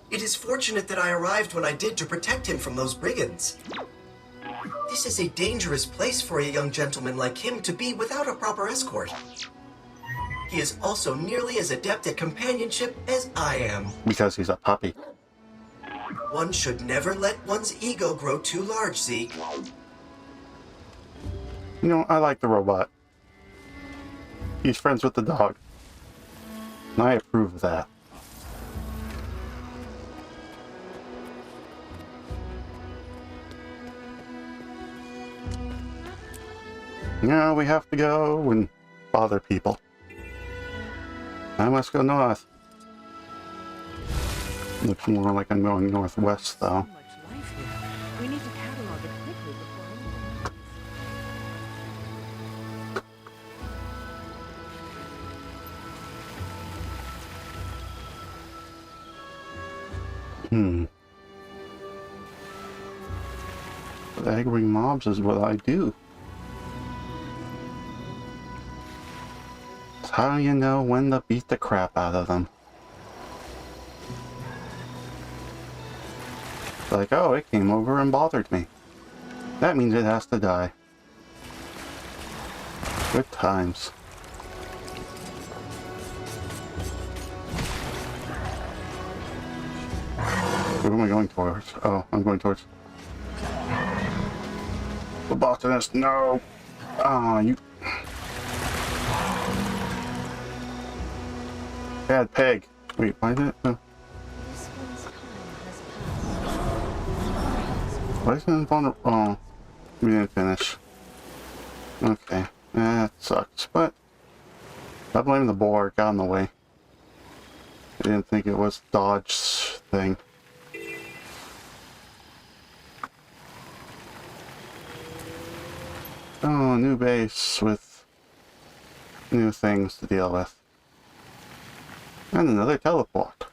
It is fortunate that I arrived when I did to protect him from those brigands. This is a dangerous place for a young gentleman like him to be without a proper escort. He is also nearly as adept at companionship as I am. Because he's a puppy. One should never let one's ego grow too large, Zeke. You know, I like the robot. He's friends with the dog. And I approve of that. Now we have to go and bother people. I must go north. Looks more like I'm going northwest, though. We need to catalog it quickly before anyone... Staggering mobs is what I do. It's how you know when to beat the crap out of them. Like, oh, it came over and bothered me. That means it has to die. Good times. Where am I going towards? Oh, I'm going towards the botanist. No! Ah, you... Bad peg. Wait, why did it... Why isn't it invulnerable? Oh, we didn't finish. Okay, that sucks, but I blame the boar, got in the way. I didn't think it was dodge thing. Oh, new base with new things to deal with. And another teleport.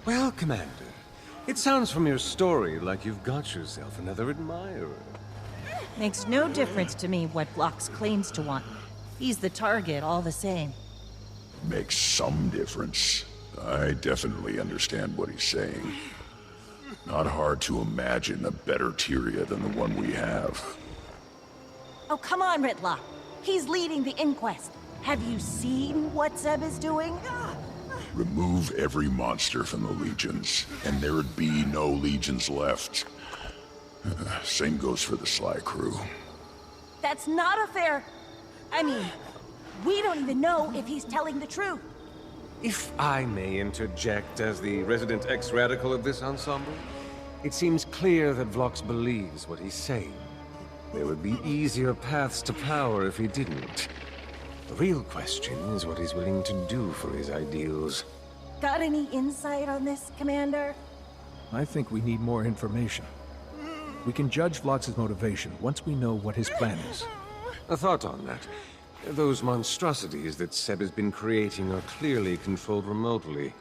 Well, Commander, it sounds from your story like you've got yourself another admirer. Makes no difference to me what Phlox claims to want. He's the target all the same. Makes some difference. I definitely understand what he's saying. Not hard to imagine a better Tyria than the one we have. Oh, come on, Ritla. He's leading the inquest. Have you seen what Zeb is doing? Remove every monster from the Legions, and there'd be no Legions left. Same goes for the Sly crew. That's not a fair... I mean, we don't even know if he's telling the truth. If I may interject as the resident ex-radical of this ensemble, it seems clear that Vlox believes what he's saying. There would be easier paths to power if he didn't. The real question is what he's willing to do for his ideals. Got any insight on this, Commander? I think we need more information. We can judge Vlox's motivation once we know what his plan is. A thought on that. Those monstrosities that Seb has been creating are clearly controlled remotely.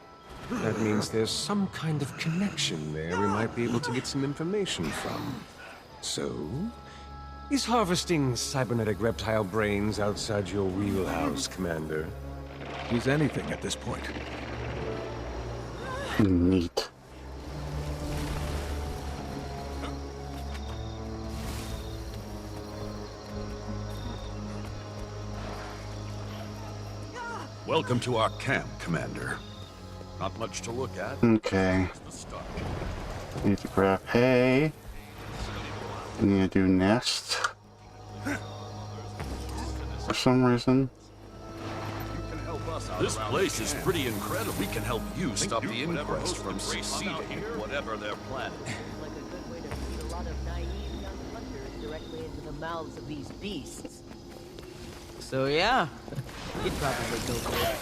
That means there's some kind of connection there we might be able to get some information from. So, is harvesting cybernetic reptile brains outside your wheelhouse, Commander? He's anything at this point. Neat. Welcome to our camp, Commander. Not much to look at. Okay. Need to grab hay. Need to do nest. For some reason. This place is pretty incredible. We can help you stop the inquest from succeeding, whatever they're planning. Like a good way to feed a lot of naive young hunters directly into the mouths of these beasts. So yeah, you'd probably go for it.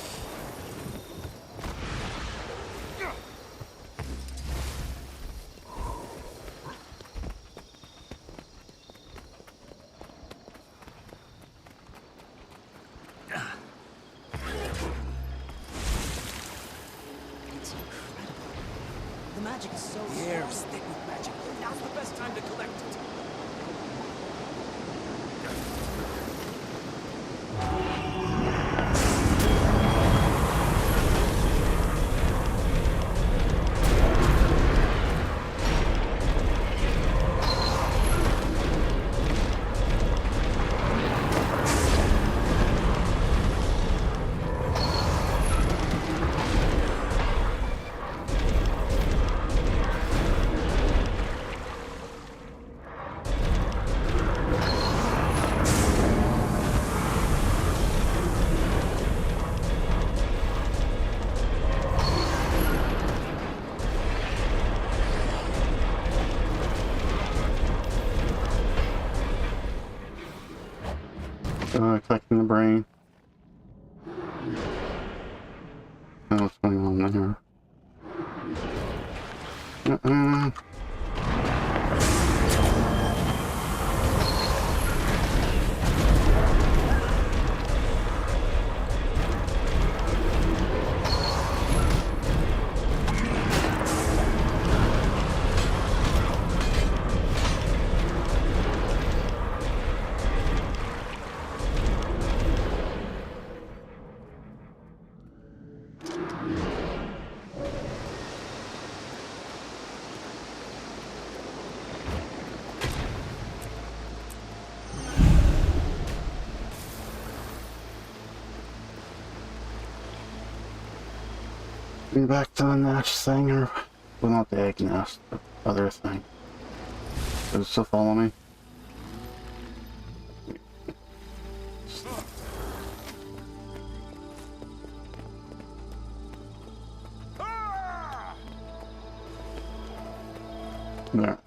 It's incredible. The magic is so rare. Stick with magic. Now's the best time to collect it. Collecting the brain. What's going on there? Back to the nest thing, or well, not the egg nest, the other thing. Does it still follow me? There.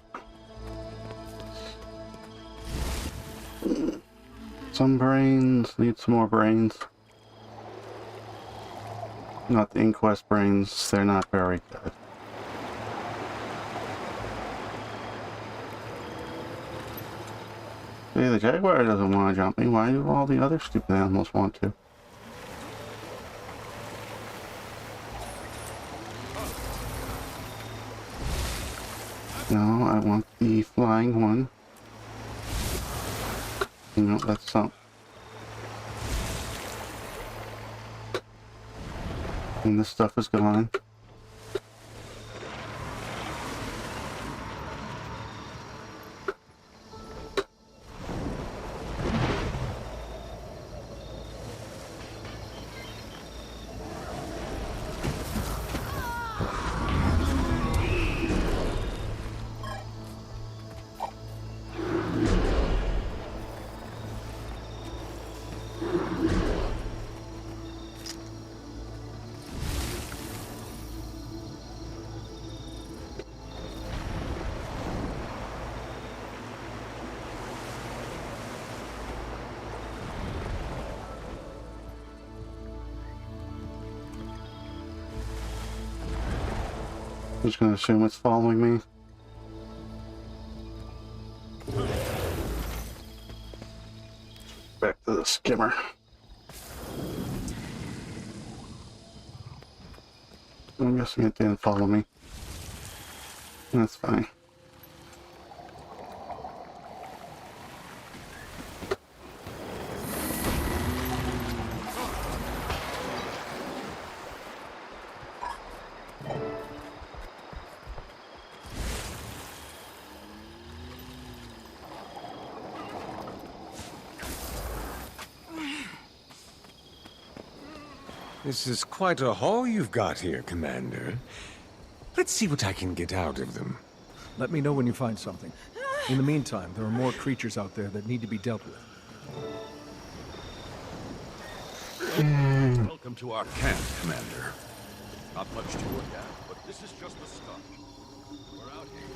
Some brains, need some more brains. Not the Inquest brains, they're not very good. See, the jaguar doesn't want to jump me. Why do all the other stupid animals want to? No, I want the flying one. You know, that's something. And this stuff is gone. I'm just gonna assume it's following me. Back to the skimmer. I'm guessing it didn't follow me. That's fine. This is quite a haul you've got here, Commander. Let's see what I can get out of them. Let me know when you find something. In the meantime, there are more creatures out there that need to be dealt with. Welcome to our camp, Commander. Not much to look at, but this is just the start. We're out here.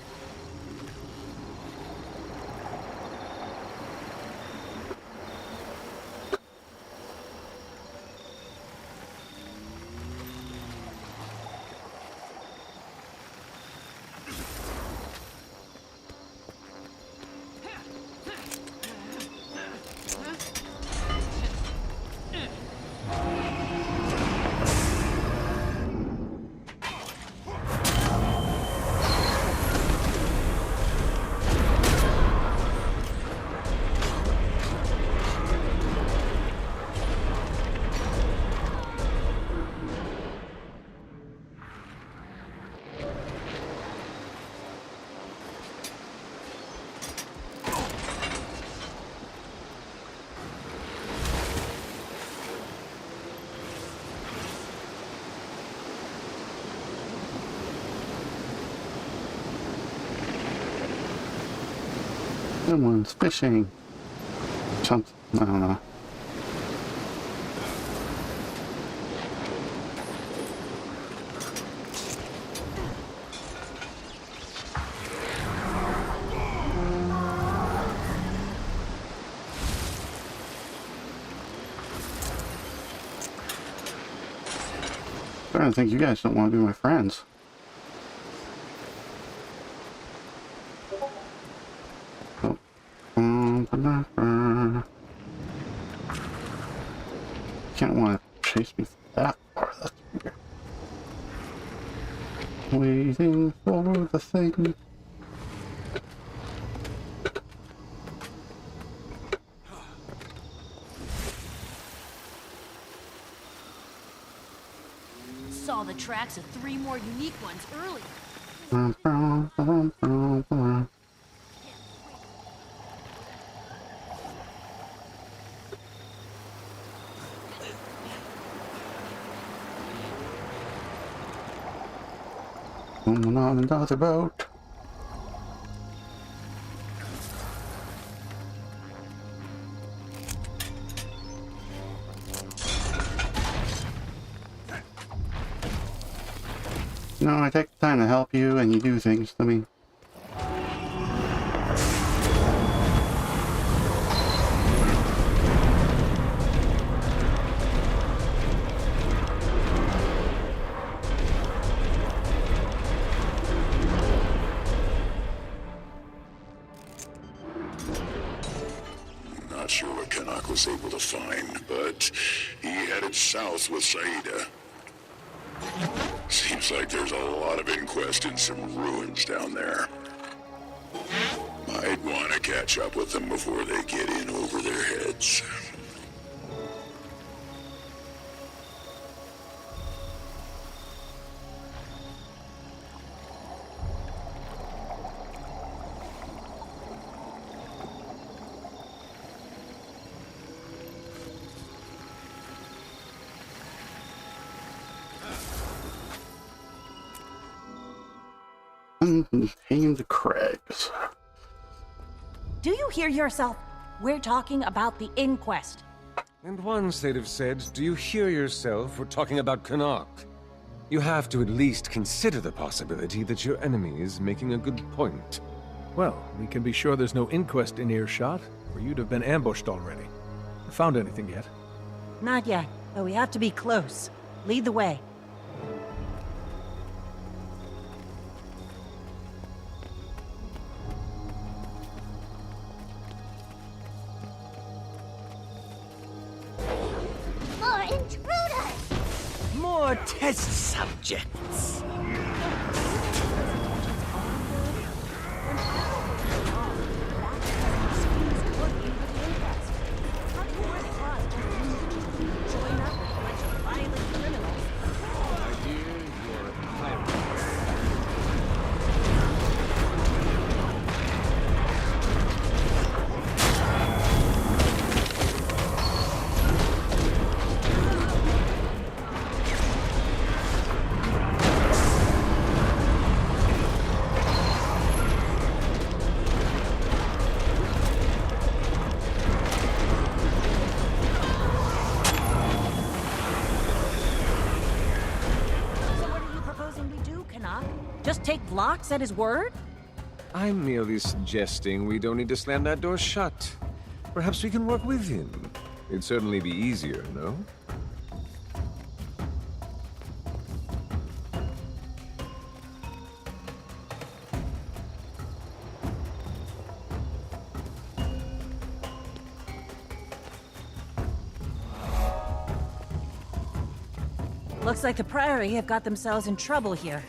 Someone's fishing. Something, I don't know. starting to think you guys don't want to be my friends. Oh. Can't want to chase me that far. That's weird. Waiting for the thing. Saw the tracks of 3 more unique ones earlier. Someone on another boat. No, I take the time to help you and you do things to me. Not sure what Canuck was able to find, but he headed south with Saida. Seems like there's a lot of inquest in some ruins down there. Might want to catch up with them before they get in over their heads. Hanging the crags. Do you hear yourself? We're talking about the inquest. And once they'd have said, do you hear yourself? We're talking about Canuck. You have to at least consider the possibility that your enemy is making a good point. Well, we can be sure there's no inquest in earshot, or you'd have been ambushed already. Found anything yet? Not yet, but we have to be close. Lead the way. More intruders! More test subjects. Just take Vlox at his word? I'm merely suggesting we don't need to slam that door shut. Perhaps we can work with him. It'd certainly be easier, no? Looks like the Priory have got themselves in trouble here.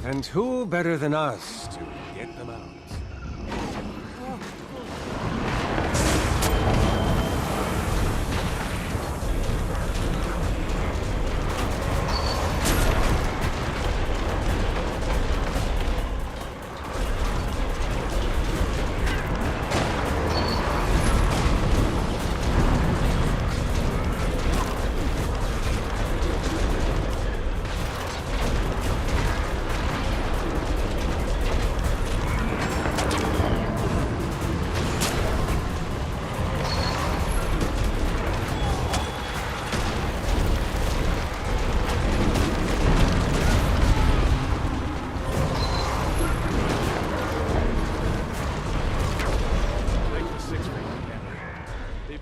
And who better than us to get them out?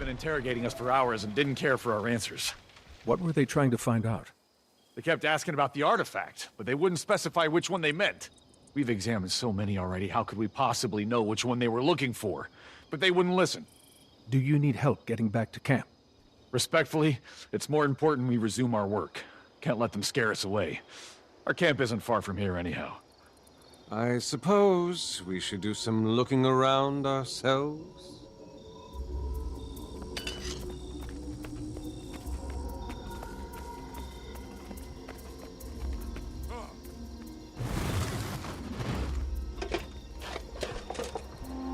Interrogating us for hours and didn't care for our answers. What were they trying to find out? They kept asking about the artifact, but they wouldn't specify which one they meant. We've examined so many already, how could we possibly know which one they were looking for? But they wouldn't listen. Do you need help getting back to camp? Respectfully, it's more important we resume our work. Can't let them scare us away. Our camp isn't far from here anyhow. I suppose we should do some looking around ourselves.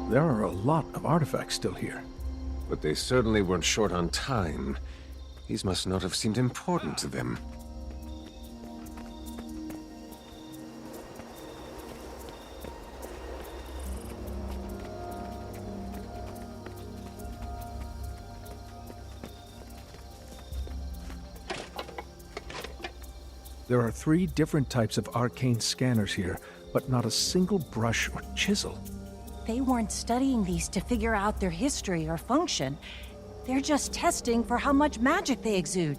There are a lot of artifacts still here. But they certainly weren't short on time. These must not have seemed important to them. There are 3 different types of arcane scanners here, but not a single brush or chisel. They weren't studying these to figure out their history or function. They're just testing for how much magic they exude.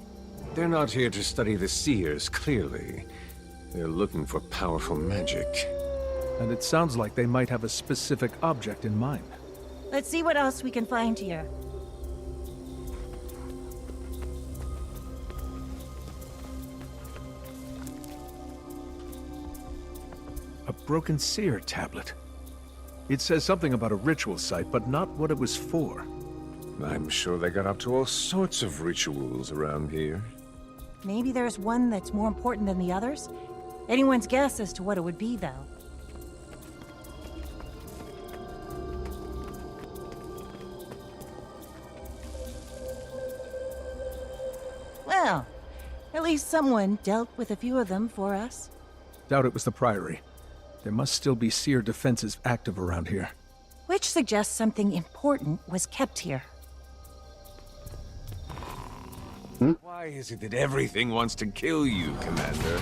They're not here to study the Seers, clearly. They're looking for powerful magic. And it sounds like they might have a specific object in mind. Let's see what else we can find here. A broken seer tablet. It says something about a ritual site, but not what it was for. I'm sure they got up to all sorts of rituals around here. Maybe there's one that's more important than the others? Anyone's guess as to what it would be, though. Well, at least someone dealt with a few of them for us. Doubt it was the Priory. There must still be seer defenses active around here. Which suggests something important was kept here. Why is it that everything wants to kill you, Commander?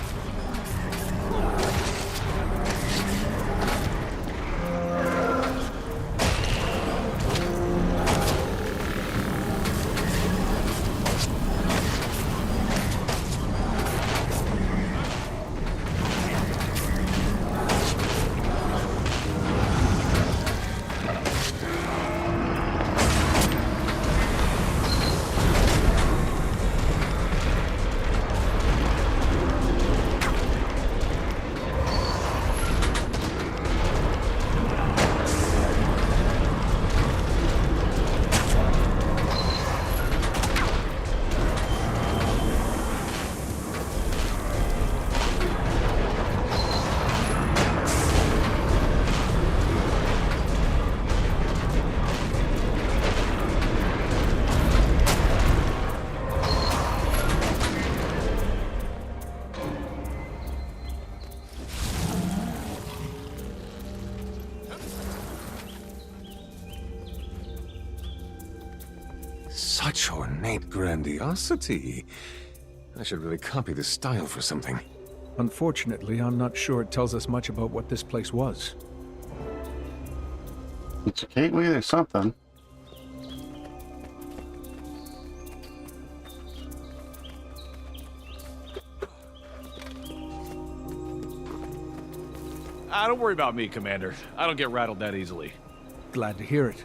Such ornate grandiosity. I should really copy this style for something. Unfortunately, I'm not sure it tells us much about what this place was. It's a gateway or something. Don't worry about me, Commander. I don't get rattled that easily. Glad to hear it.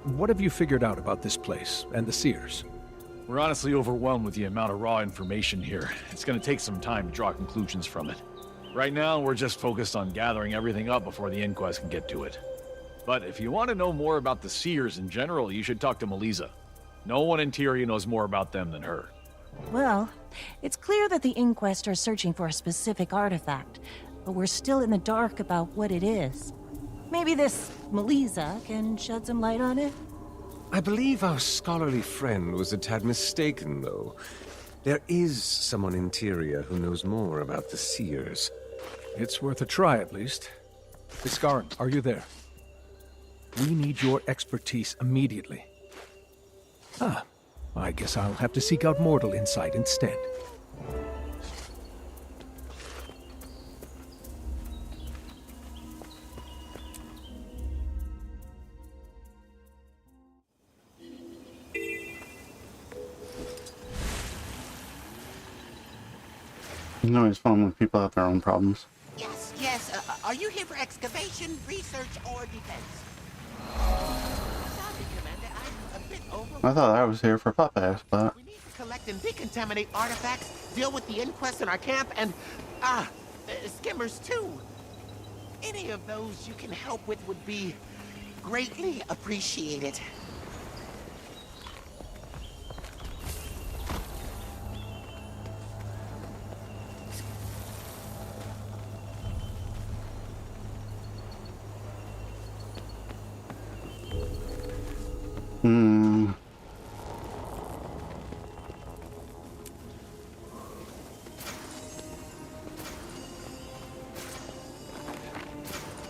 What have you figured out about this place and the Seers? We're honestly overwhelmed with the amount of raw information here. It's gonna take some time to draw conclusions from it. Right now, we're just focused on gathering everything up before the inquest can get to it. But if you want to know more about the Seers in general, you should talk to Melissa. No one in Tyria knows more about them than her. Well, it's clear that the Inquest are searching for a specific artifact, but we're still in the dark about what it is. Maybe this Melissa can shed some light on it? I believe our scholarly friend was a tad mistaken, though. There is someone in Tyria who knows more about the Seers. It's worth a try, at least. Iskaran, are you there? We need your expertise immediately. I guess I'll have to seek out mortal insight instead. know it's fun when people have their own problems. Yes, yes. Are you here for excavation, research, or defense? Sorry, Commander. I'm a bit overwhelmed. I thought I was here for Pop-Ass, but... We need to collect and decontaminate artifacts, deal with the inquest in our camp, and, skimmers too. Any of those you can help with would be greatly appreciated.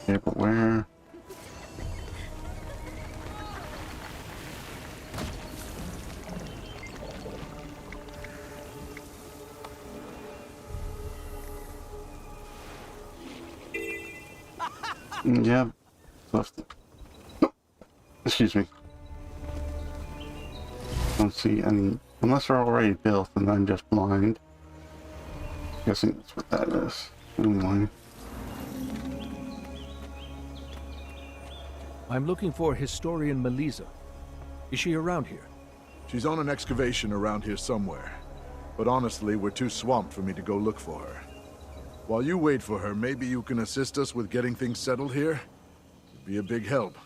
Okay, but where? Yeah. Left. Excuse me. Don't see any, unless they're already built and I'm just blind. Guessing that's what that is. Anyway. I'm looking for historian Melissa. Is she around here? She's on an excavation around here somewhere. But honestly, we're too swamped for me to go look for her. While you wait for her, maybe you can assist us with getting things settled here? It'd be a big help.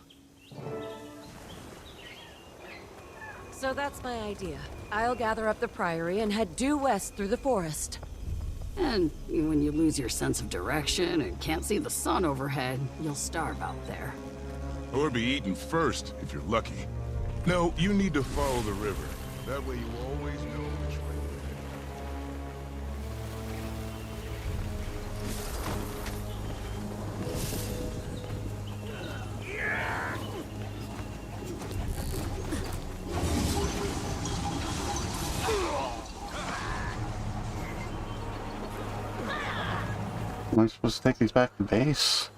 So that's my idea. I'll gather up the Priory and head due west through the forest. And when you lose your sense of direction and can't see the sun overhead, you'll starve out there. Or be eaten first, if you're lucky. No, you need to follow the river. That way you always know which way Am I supposed to take these back to base?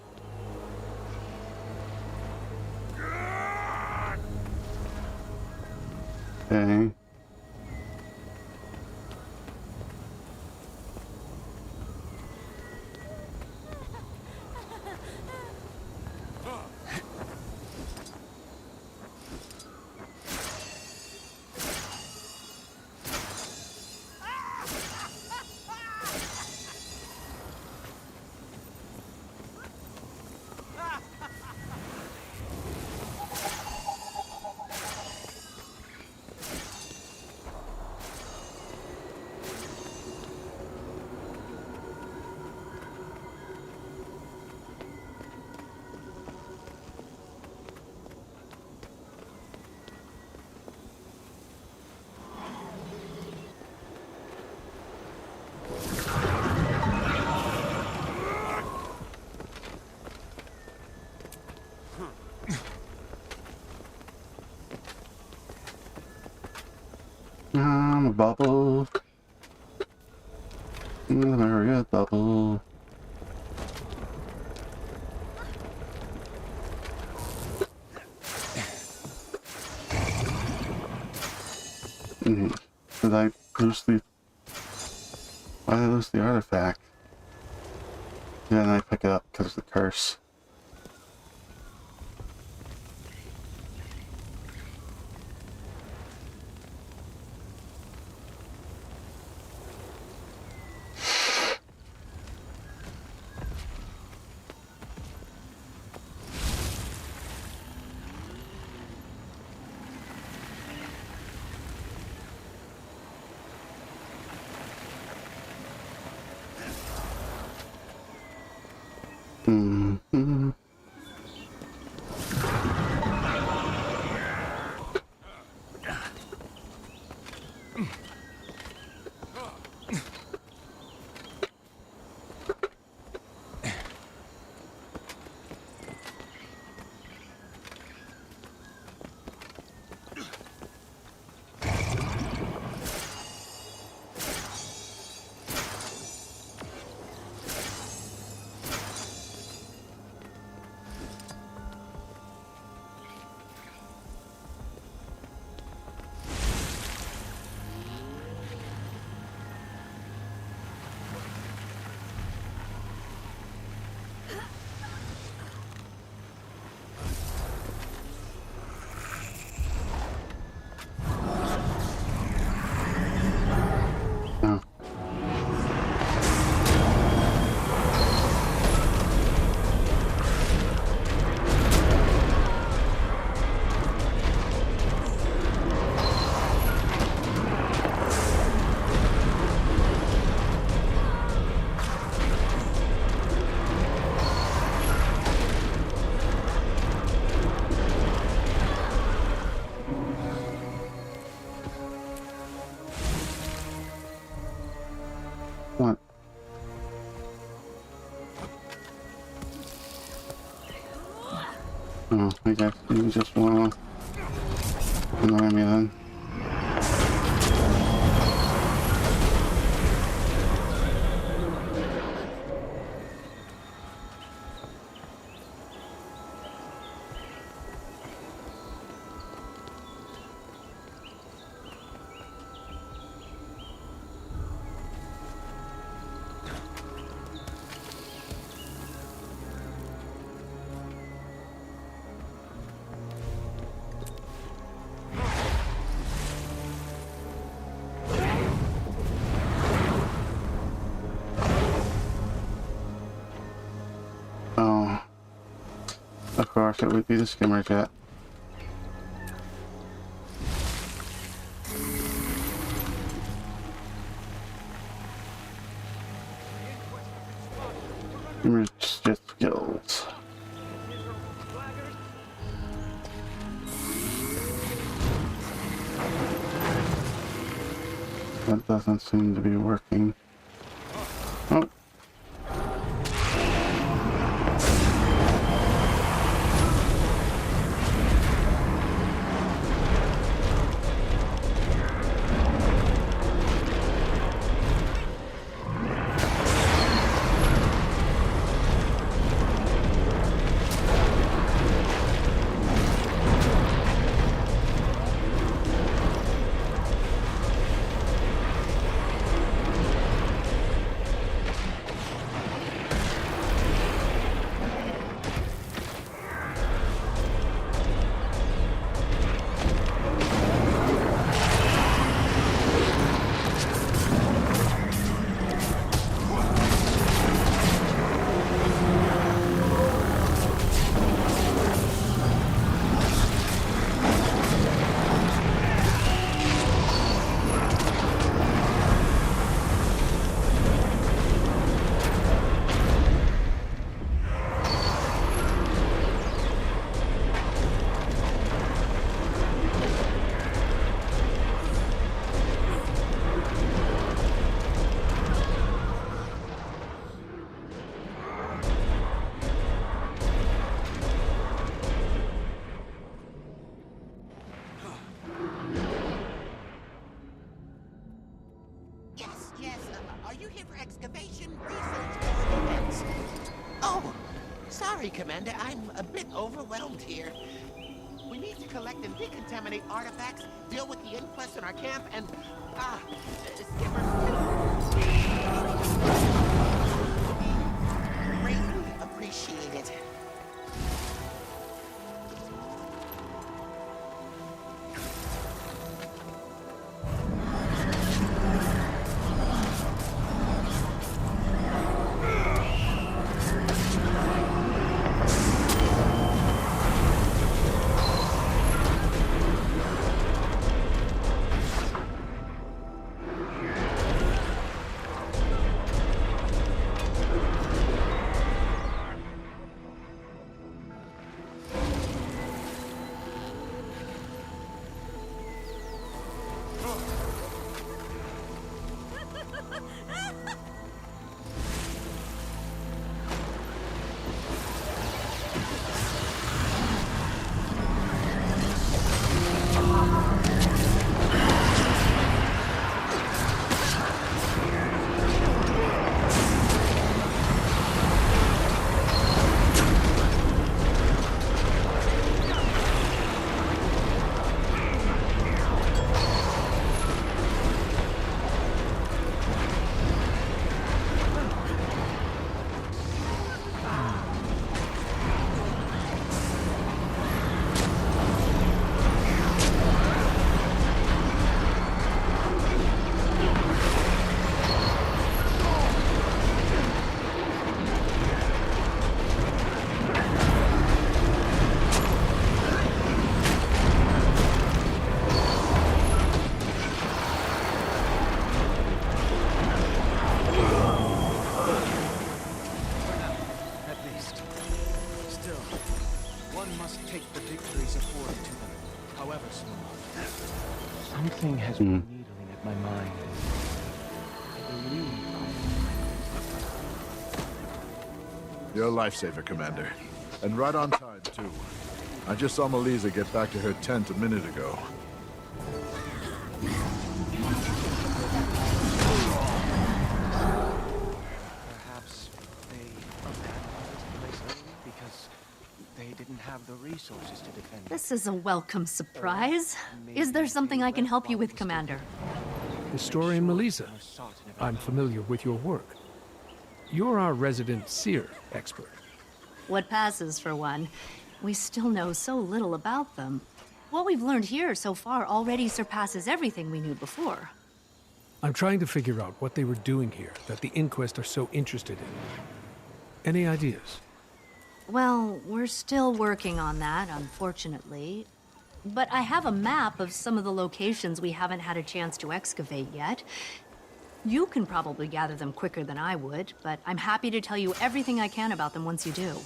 Okay. A bubble. Maria bubble. Did I lose the... Why did I lose the artifact? Yeah, and I pick it up because of the curse. Oh, I guess you just wanna annoy me then. Oh, of course it would be the skimmer jet. Skimmer jet skills. That doesn't seem to be working. Oh. Are you here for excavation, research, or events? Oh, sorry, Commander. I'm a bit overwhelmed here. We need to collect and decontaminate artifacts, deal with the inquest in our camp, and, Skipper, greatly appreciate it. Something has been needling at my mind. I believe You're a lifesaver, Commander. And right on time, too. I just saw Melissa get back to her tent a minute ago. Perhaps they abandoned this place early because they didn't have the resources to defend it. This is a welcome surprise. Is there something I can help you with, Commander? Historian Melissa, I'm familiar with your work. You're our resident seer expert. What passes for one. We still know so little about them. What we've learned here so far already surpasses everything we knew before. I'm trying to figure out what they were doing here that the Inquest are so interested in. Any ideas? Well, we're still working on that, unfortunately. But I have a map of some of the locations we haven't had a chance to excavate yet. You can probably gather them quicker than I would, but I'm happy to tell you everything I can about them once you do.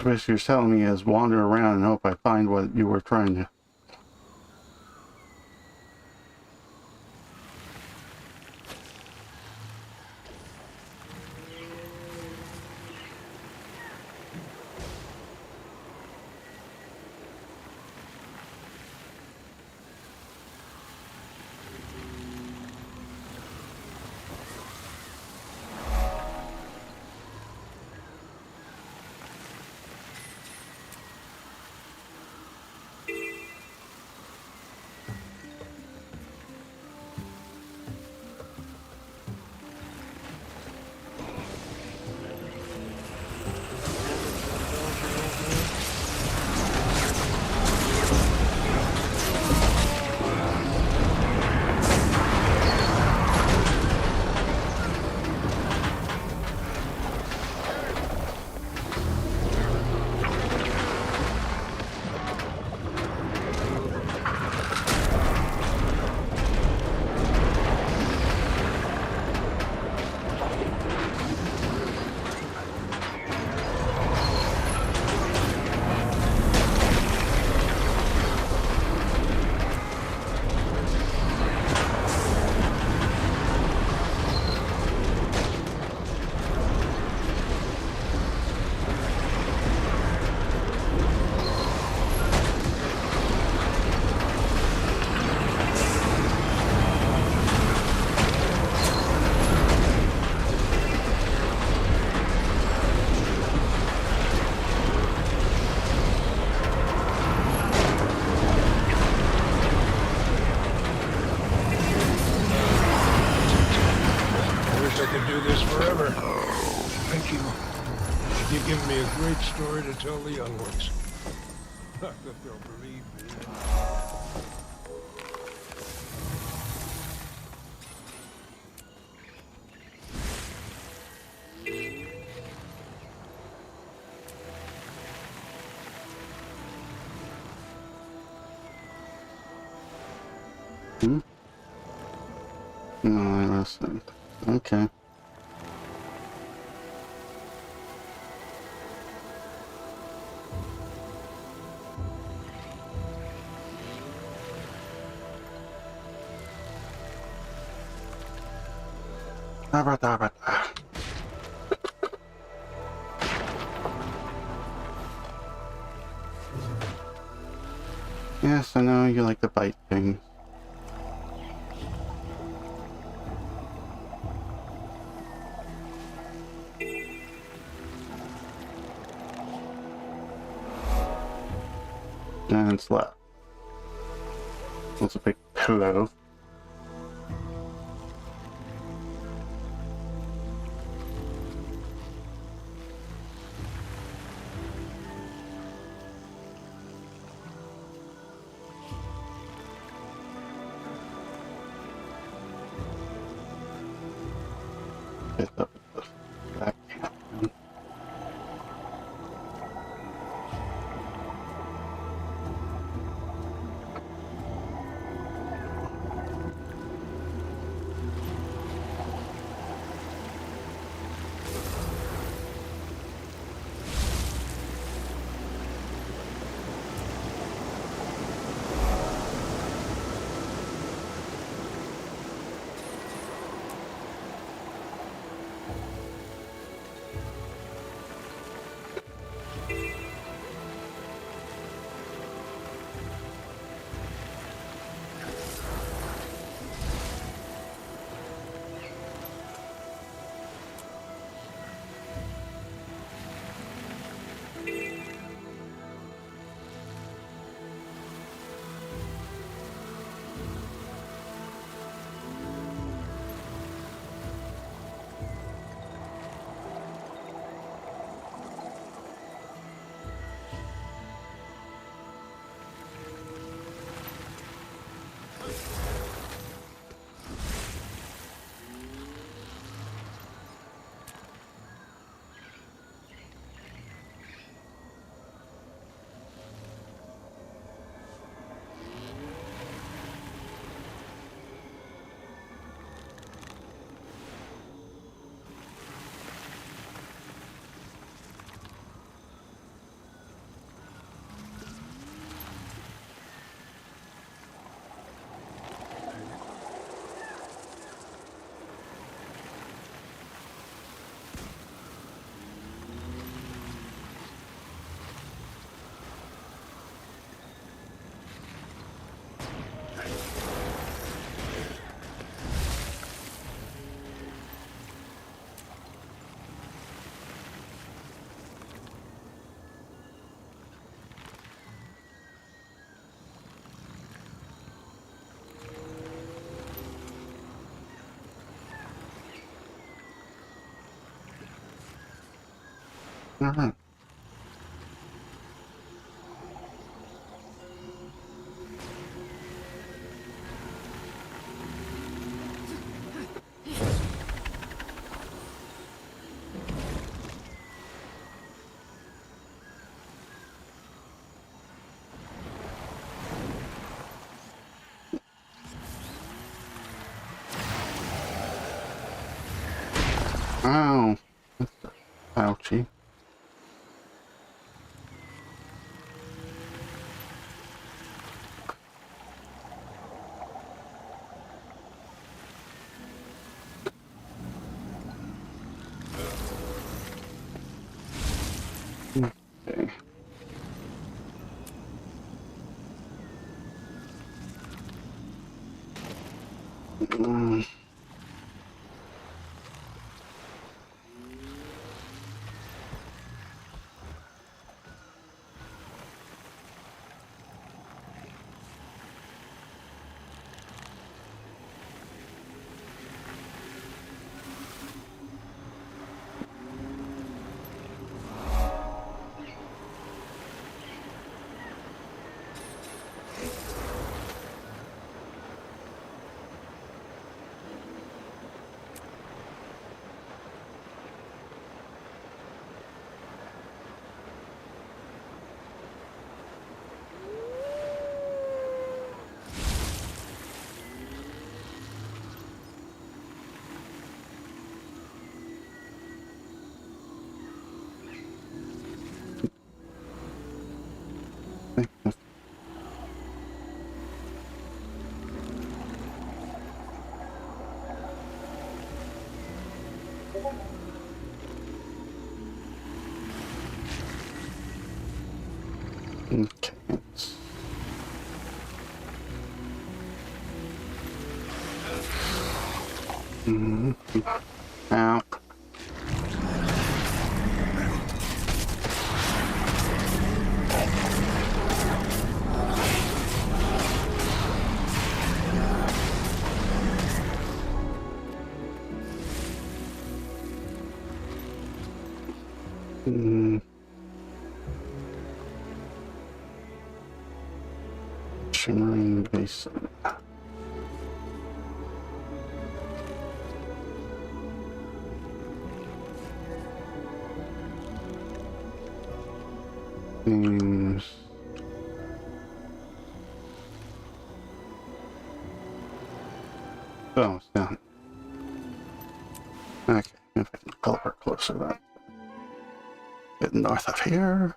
Basically, you're telling me is wander around and hope I find what you were trying to. Great story to tell the young ones. Not that they'll believe me. No, I listened. Okay. Yes, I know you like to bite things. And it's left. That's a big pillow. pick up the back cabin. Alright. Ow. Ouchie. Okay. Okay. Ow. Shimmering basin. Seems... Oh, it's down. Okay, if I can teleport closer then. Get north of here.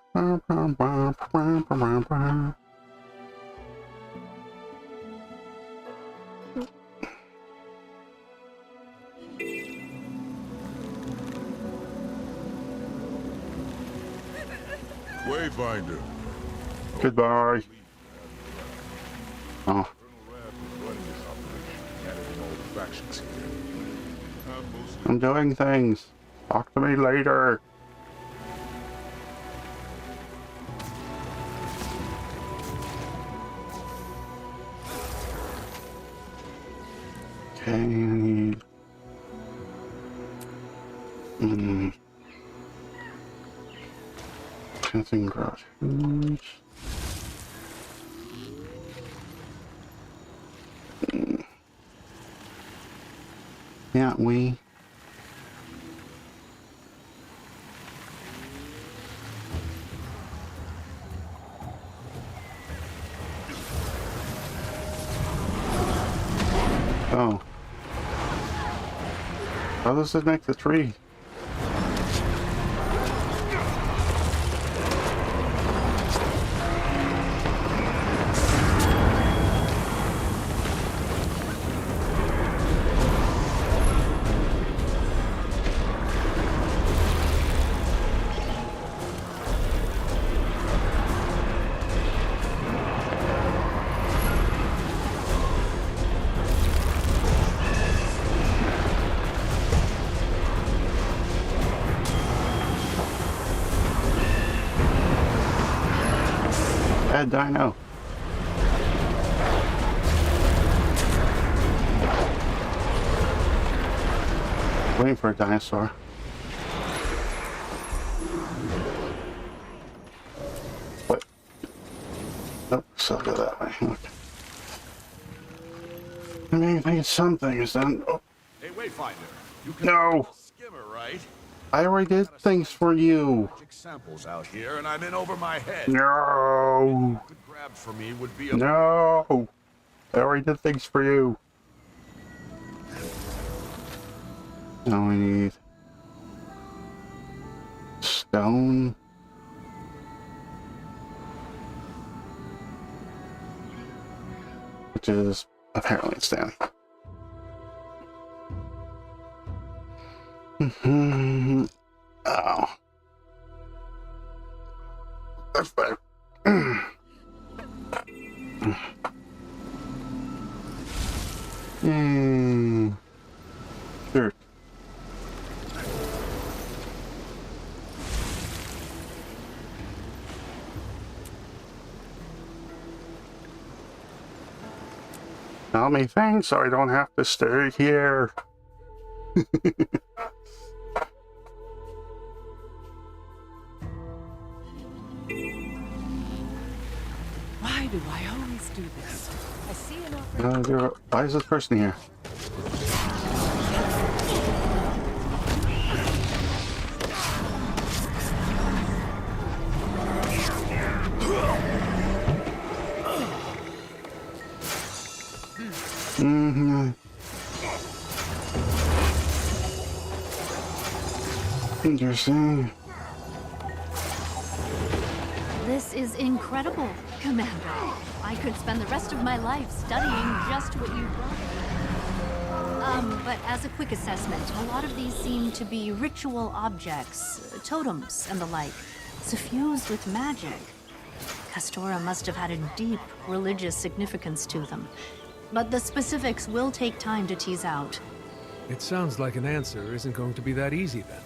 Wayfinder. Goodbye. Oh. I'm doing things. Talk to me later. Okay, I need... Fencing garage. Yeah, we... Oh. How does it make the tree? Bad dino. Waiting for a dinosaur. What? Nope, so go that way. Okay. I mean, I think something is done. Oh. Hey, Wayfinder. You can No! skimmer, right? I already did things for you. Magic samples out here, and I'm in over my head. No. Could grab for me would be a No. I already did things for you. Now we need stone. Which is apparently it's down. Oh. That's better. Sure. Tell me things so I don't have to stay here. Why do I always do this? I see an opportunity. Why is this person here? Interesting. This is incredible, Commander. I could spend the rest of my life studying just what you brought. But as a quick assessment, a lot of these seem to be ritual objects, totems and the like, suffused with magic. Castora must have had a deep religious significance to them. But the specifics will take time to tease out. It sounds like an answer isn't going to be that easy then.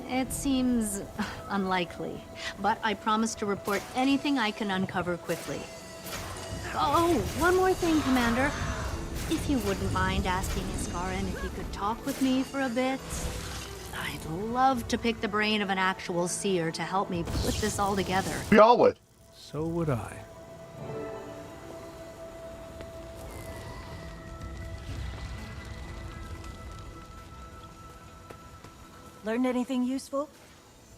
It seems unlikely, but I promise to report anything I can uncover quickly. Oh, one more thing, Commander. If you wouldn't mind asking Iskarin if he could talk with me for a bit. I'd love to pick the brain of an actual seer to help me put this all together. We all would. So would I. Learned anything useful?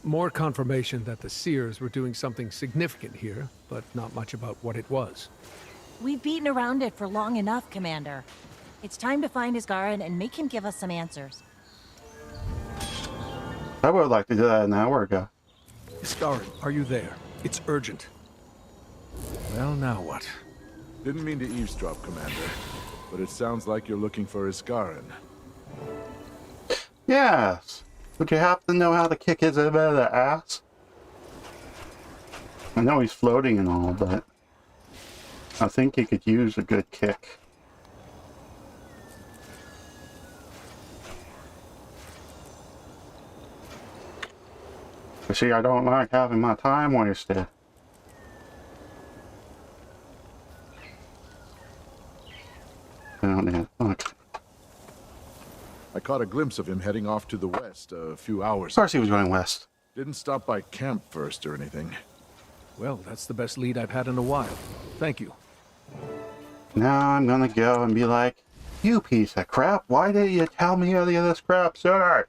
More confirmation that the Seers were doing something significant here, but not much about what it was. We've beaten around it for long enough, Commander. It's time to find Isgarin and make him give us some answers. I would like to do that an hour ago. Isgarin, are you there? It's urgent. Well, now what? Didn't mean to eavesdrop, Commander, but it sounds like you're looking for Isgarin. Yes. Would you happen to know how to kick his head out of the ass? I know he's floating and all, but I think he could use a good kick. You see, I don't like having my time wasted. I don't need it. Okay. I caught a glimpse of him heading off to the west a few hours ago. Of course he was going west. Didn't stop by camp first or anything. Well, that's the best lead I've had in a while. Thank you. Now I'm gonna go and be like, you piece of crap, why didn't you tell me any of this crap sooner?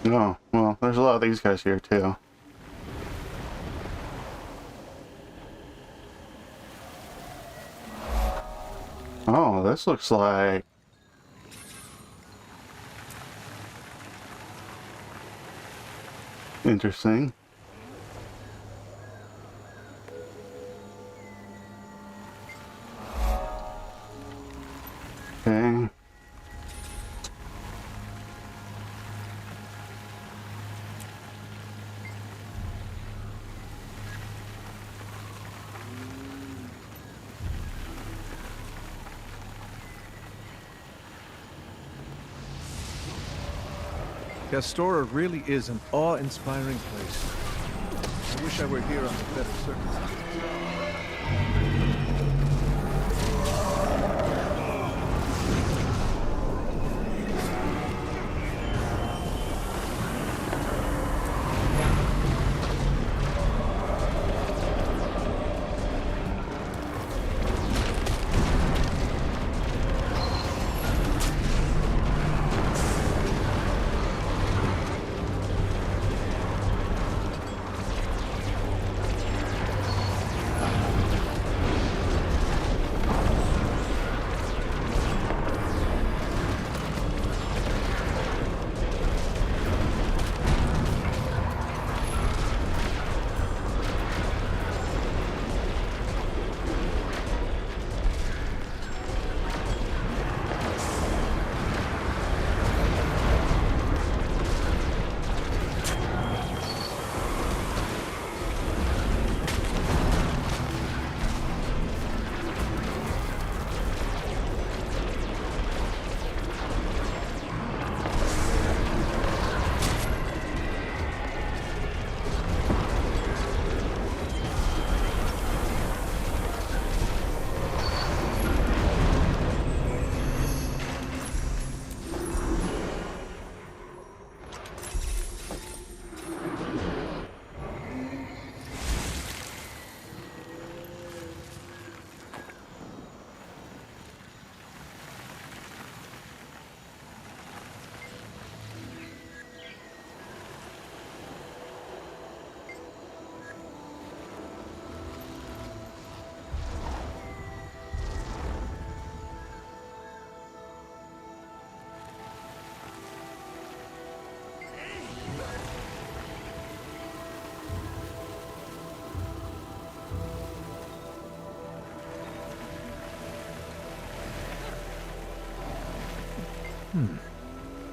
Oh, well, there's a lot of these guys here too. Oh, this looks like... interesting. Okay. Gastora really is an awe-inspiring place. I wish I were here under better circumstances.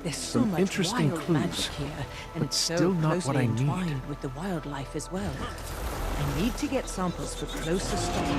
There's so Some much interesting wild clues, magic here, and but it's still so not closely what I need. entwined with the wildlife as well. I need to get samples for closer study.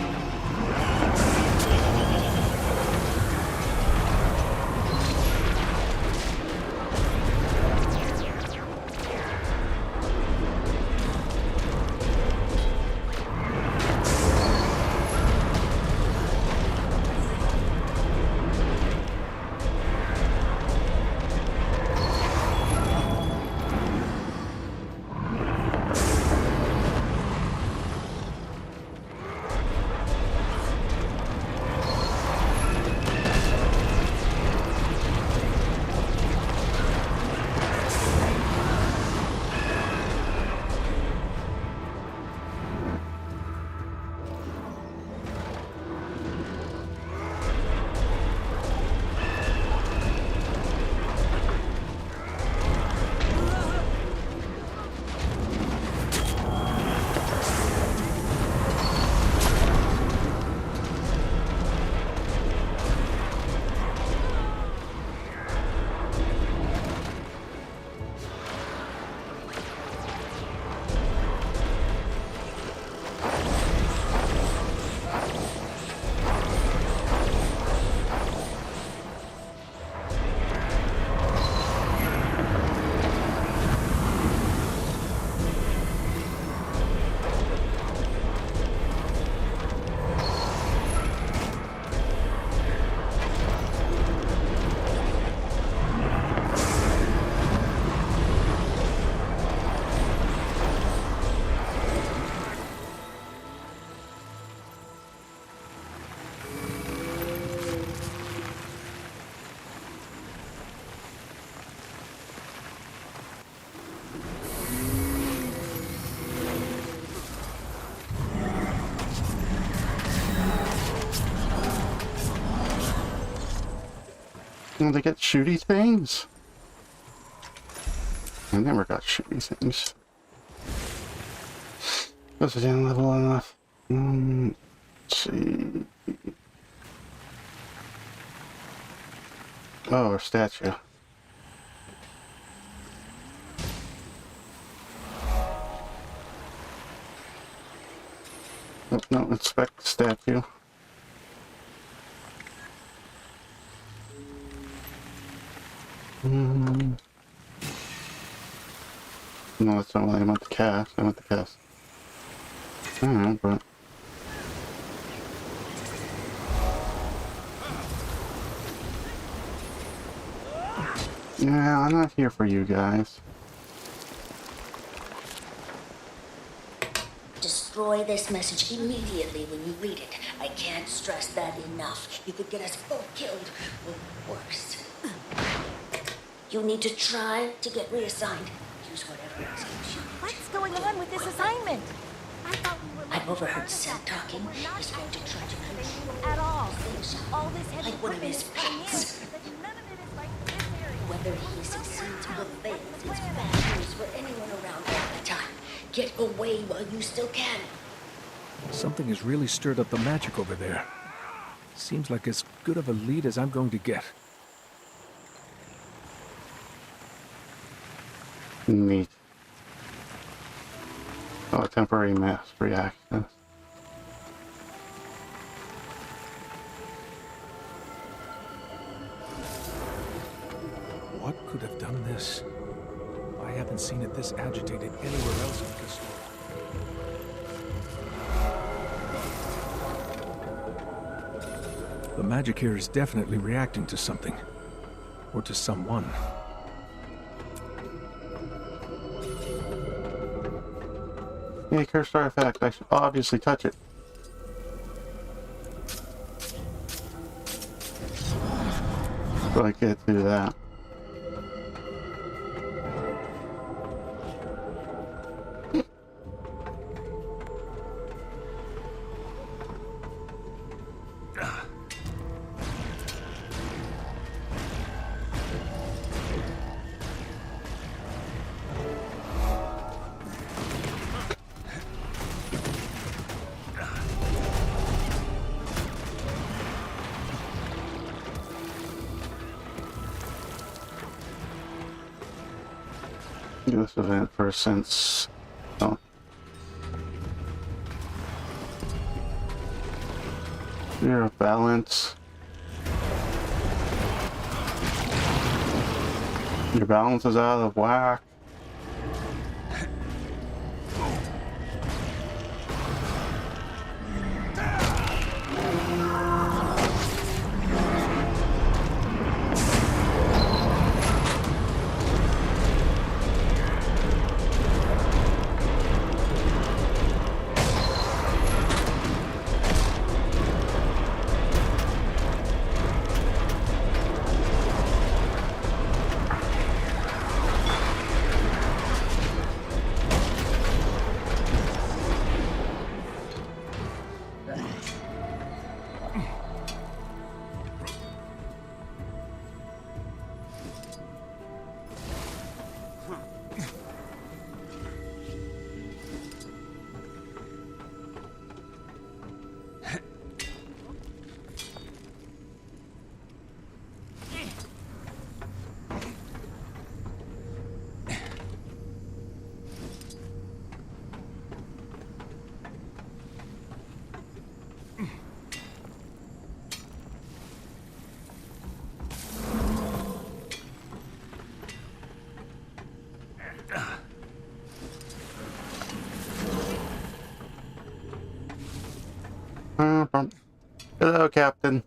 Oh, they get shooty things? I never got shooty things. Was it down level enough? Let's see. Oh, a statue. Oh, no, inspect the statue. No, that's not what I meant to cast. I meant to cast. I don't know, but... Yeah, I'm not here for you guys. Destroy this message immediately when you read it. I can't stress that enough. You could get us both killed, or worse. You need to try to get reassigned. Use whatever excuse you need. What's going on with this assignment? I thought we were I've overheard Seth talking. He's going to try to control at all. things All this heavy like one of equipment his is coming in, pets. but none of it is like this area. Whether he succeeds or fails, it's bad news for anyone around all the time. Get away while you still can. Something has really stirred up the magic over there. Seems like as good of a lead as I'm going to get. Neat. Oh, temporary mass reaction. What could have done this? I haven't seen it this agitated anywhere else in Castor. The magic here is definitely reacting to something. Or to someone. Yeah, cursed artifact. I should obviously touch it. But I can't do that. This event for since oh. Your balance. Your balance is out of whack. Hello, Captain.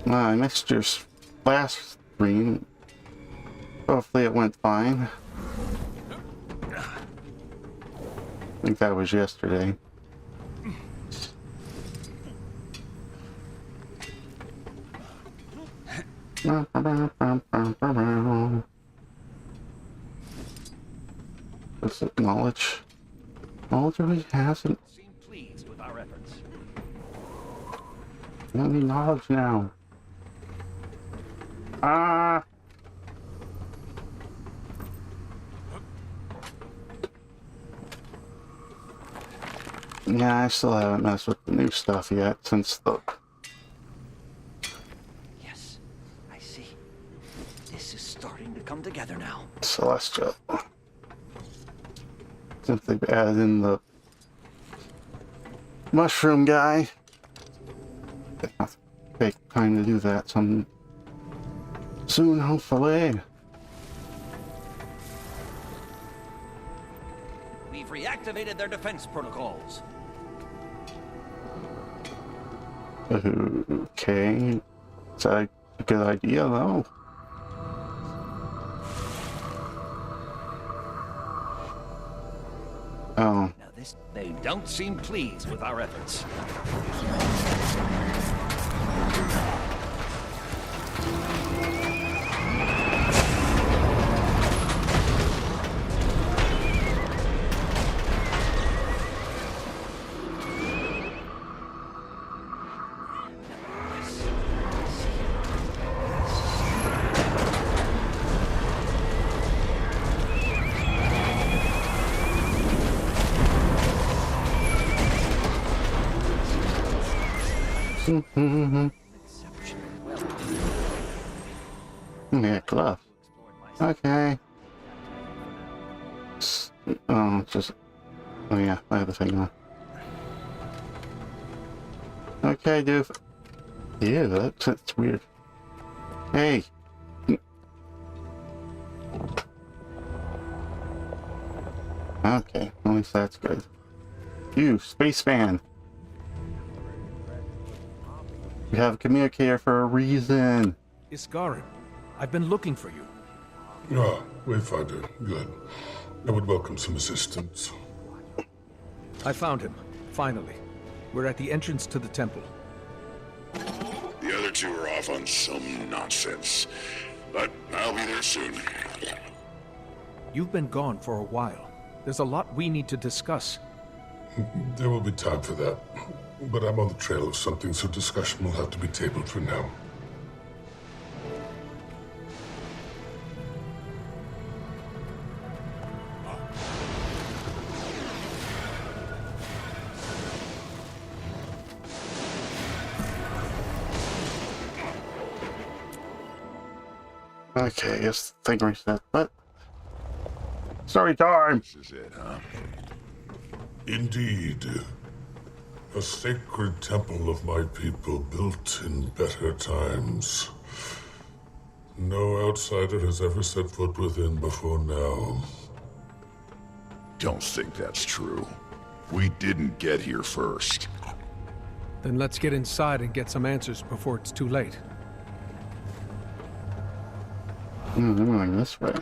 I missed your last stream. Hopefully it went fine. I think that was yesterday. Let's acknowledge. Knowledge really hasn't. Pleased with our efforts. I don't need knowledge now. Ah. Yeah, I still haven't messed with the new stuff yet since the... Yes, I see. This is starting to come together now. Celestial. Since they've added in the mushroom guy. It have to take time to do that soon, hopefully. We've reactivated their defense protocols. Okay. Is that a good idea, though? Oh. Now they don't seem pleased with our efforts. Yeah, glove. Okay. Oh, it's just... Oh yeah, I have the thing on. Okay, dude. Yeah, that's weird. Hey! Okay, at least that's good. You, spaceman! We have a communicator for a reason. Iskarin, I've been looking for you. Ah, Wayfinder. Good. I would welcome some assistance. I found him, finally. We're at the entrance to the temple. The other two are off on some nonsense, but I'll be there soon. You've been gone for a while. There's a lot we need to discuss. There will be time for that. But I'm on the trail of something, so discussion will have to be tabled for now. Okay, I guess the thing reset, but... Story time! This is it, huh? Indeed. A sacred temple of my people built in better times. No outsider has ever set foot within before now. Don't think that's true. We didn't get here first. Then let's get inside and get some answers before it's too late. I'm going this way.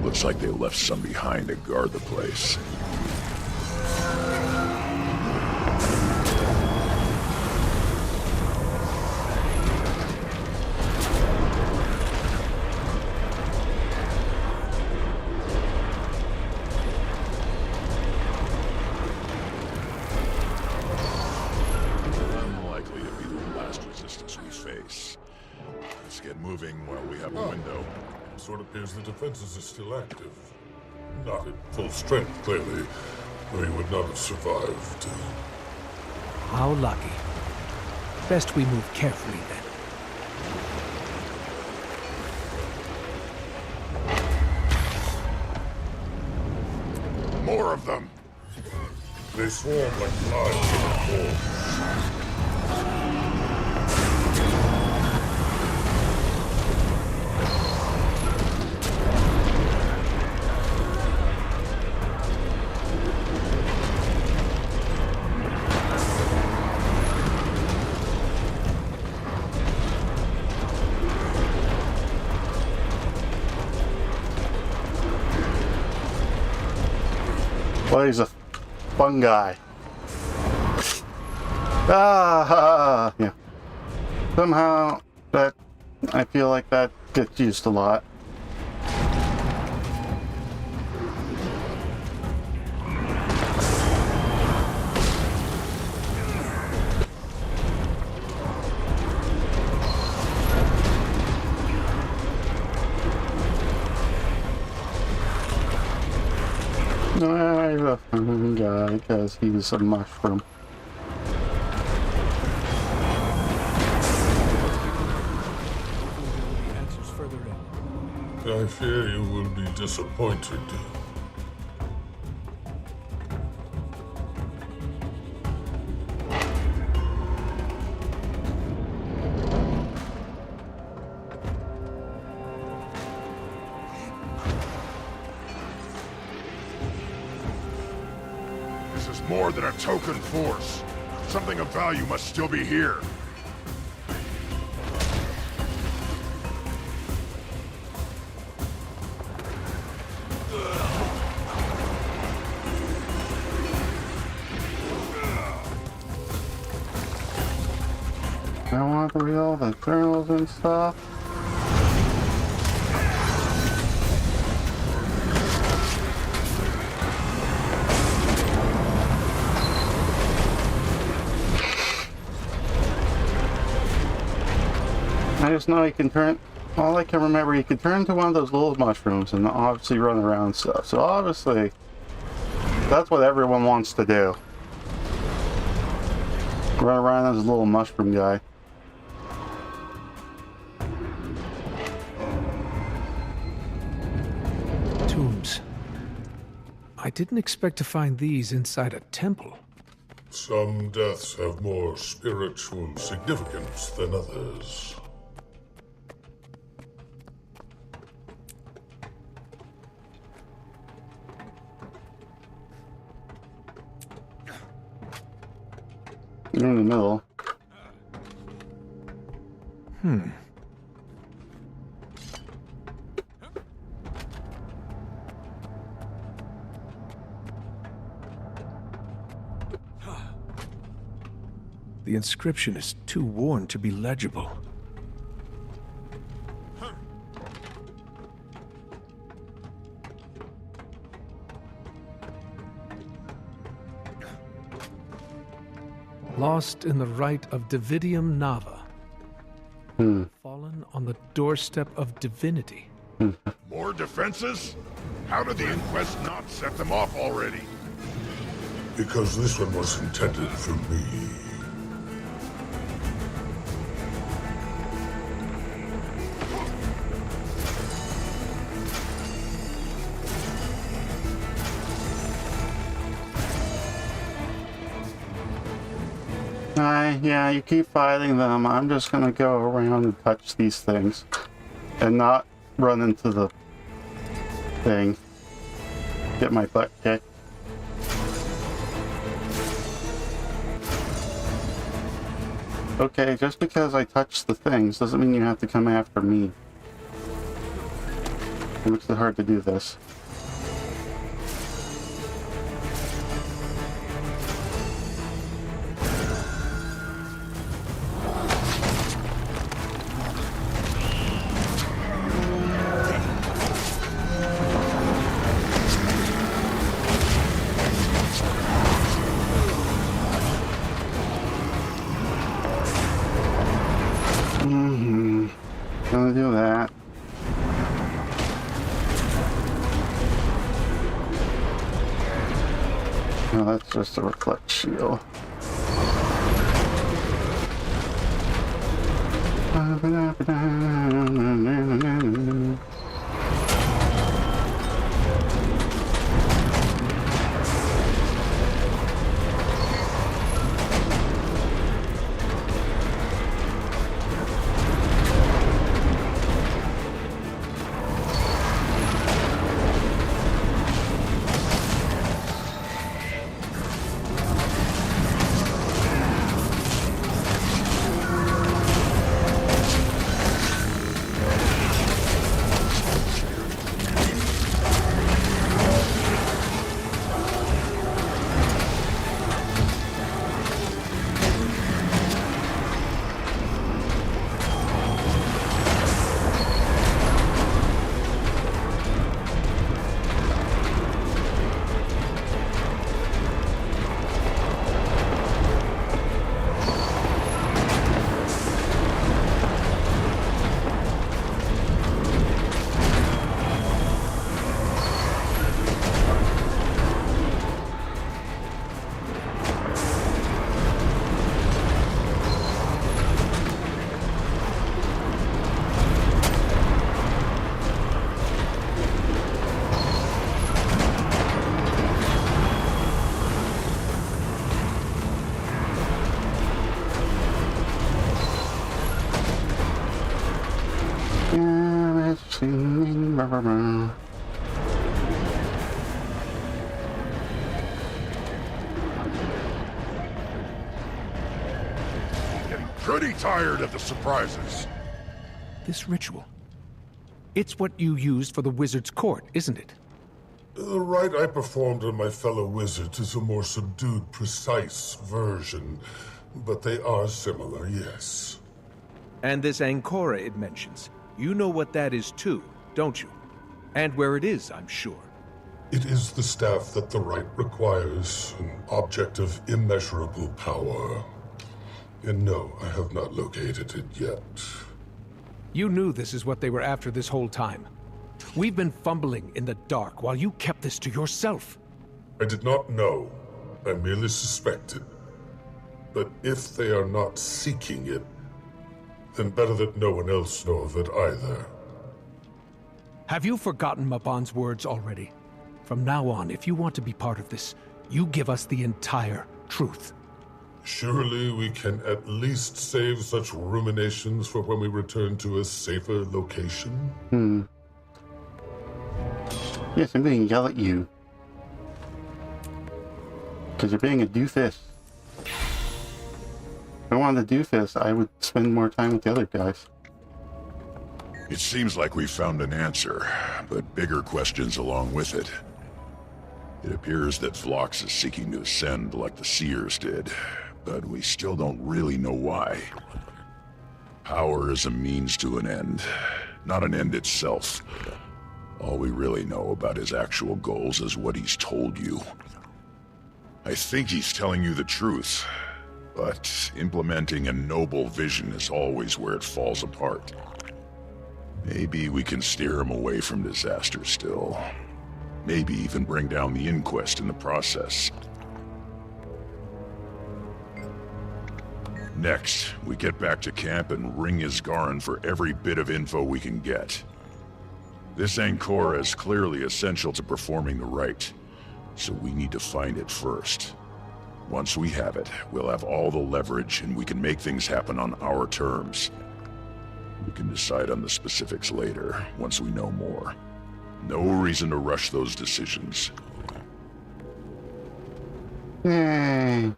Looks like they left some behind to guard the place. Unlikely to be the last resistance we face. Let's get moving while we have a window. Sort of appears the defenses are still active. Not at full strength, clearly, or he would not have survived. How lucky. Best we move carefully then. More of them! They swarm like flies in a hole. Well, he's a fun guy. Ah, yeah. Somehow, that I feel like that gets used a lot. guy because he's a mushroom. I fear you will be disappointed. This is more than a token force. Something of value must still be here. I want to read all the journals and stuff. I just know he can turn, all I can remember, he can turn into one of those little mushrooms and obviously run around and stuff. So obviously, that's what everyone wants to do. Run around as a little mushroom guy. Tombs. I didn't expect to find these inside a temple. Some deaths have more spiritual significance than others. You're in the middle. The inscription is too worn to be legible. Lost in the rite of Dividium Nava. Fallen on the doorstep of divinity. More defenses? How did the inquest not set them off already? Because this one was intended for me. Yeah, you keep fighting them. I'm just gonna go around and touch these things. And not run into the thing. Get my butt kicked. Okay, just because I touch the things doesn't mean you have to come after me. It makes it hard to do this. Gonna do that. No, that's just a reflect shield. Getting pretty tired of the surprises. This ritual. It's what you used for the wizard's court, isn't it? The rite I performed on my fellow wizards is a more subdued, precise version, but they are similar, yes. And this Ancora it mentions. You know what that is too, don't you? And where it is, I'm sure. It is the staff that the rite requires, an object of immeasurable power. And no, I have not located it yet. You knew this is what they were after this whole time. We've been fumbling in the dark while you kept this to yourself. I did not know. I merely suspected. But if they are not seeking it, then better that no one else know of it either. Have you forgotten Mabon's words already? From now on, if you want to be part of this, you give us the entire truth. Surely we can at least save such ruminations for when we return to a safer location? Yes, I'm going to yell at you. Because you're being a doofus. If I wanted a doofus, I would spend more time with the other guys. It seems like we found an answer, but bigger questions along with it. It appears that Phlox is seeking to ascend like the Seers did, but we still don't really know why. Power is a means to an end, not an end itself. All we really know about his actual goals is what he's told you. I think he's telling you the truth, but implementing a noble vision is always where it falls apart. Maybe we can steer him away from disaster still. Maybe even bring down the Inquest in the process. Next, we get back to camp and ring Isgarin for every bit of info we can get. This Ancora is clearly essential to performing the rite, so we need to find it first. Once we have it, we'll have all the leverage and we can make things happen on our terms. We can decide on the specifics later, once we know more. No reason to rush those decisions. Yay!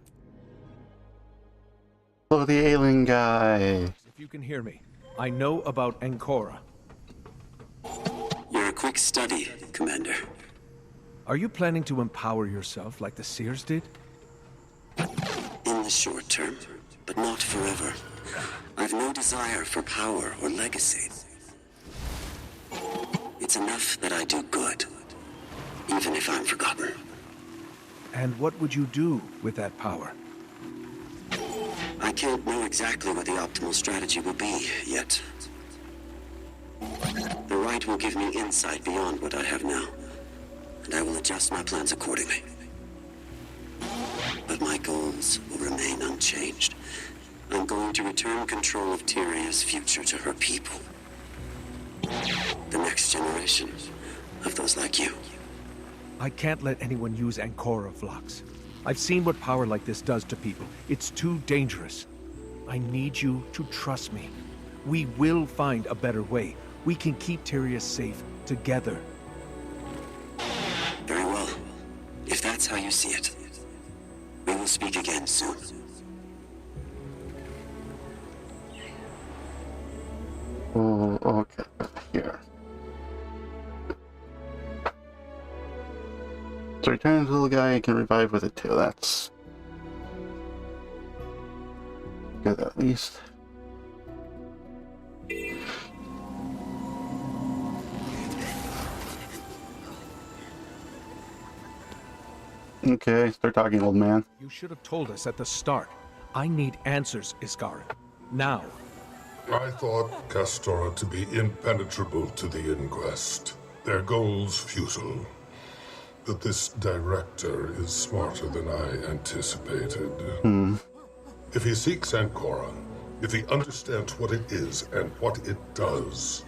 Hello, the alien guy. If you can hear me, I know about Ancora. You're a quick study, Commander. Are you planning to empower yourself like the Seers did? In the short term, but not forever. I've no desire for power or legacy. It's enough that I do good, even if I'm forgotten. And what would you do with that power? I can't know exactly what the optimal strategy will be yet. The rite will give me insight beyond what I have now, and I will adjust my plans accordingly. But my goals will remain unchanged. I'm going to return control of Tyria's future to her people. The next generation of those like you. I can't let anyone use Ancora, Phlox. I've seen what power like this does to people. It's too dangerous. I need you to trust me. We will find a better way. We can keep Tyria safe together. Very well. If that's how you see it, we will speak again soon. Oh, okay, here. So return to the guy can revive with it too. That's good at least. Okay, start talking, old man. You should have told us at the start. I need answers, Isgarin. Now. I thought Castora to be impenetrable to the Inquest. Their goals futile. But this director is smarter than I anticipated. If he seeks Ancora, if he understands what it is and what it does,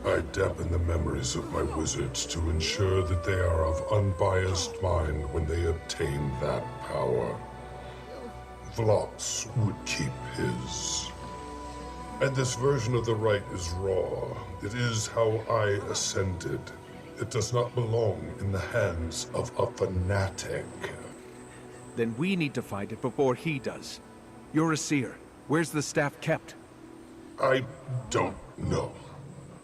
I dampen the memories of my wizards to ensure that they are of unbiased mind when they obtain that power. Phlox would keep his. And this version of the right is raw. It is how I ascended. It does not belong in the hands of a fanatic. Then we need to find it before he does. You're a seer. Where's the staff kept? I don't know.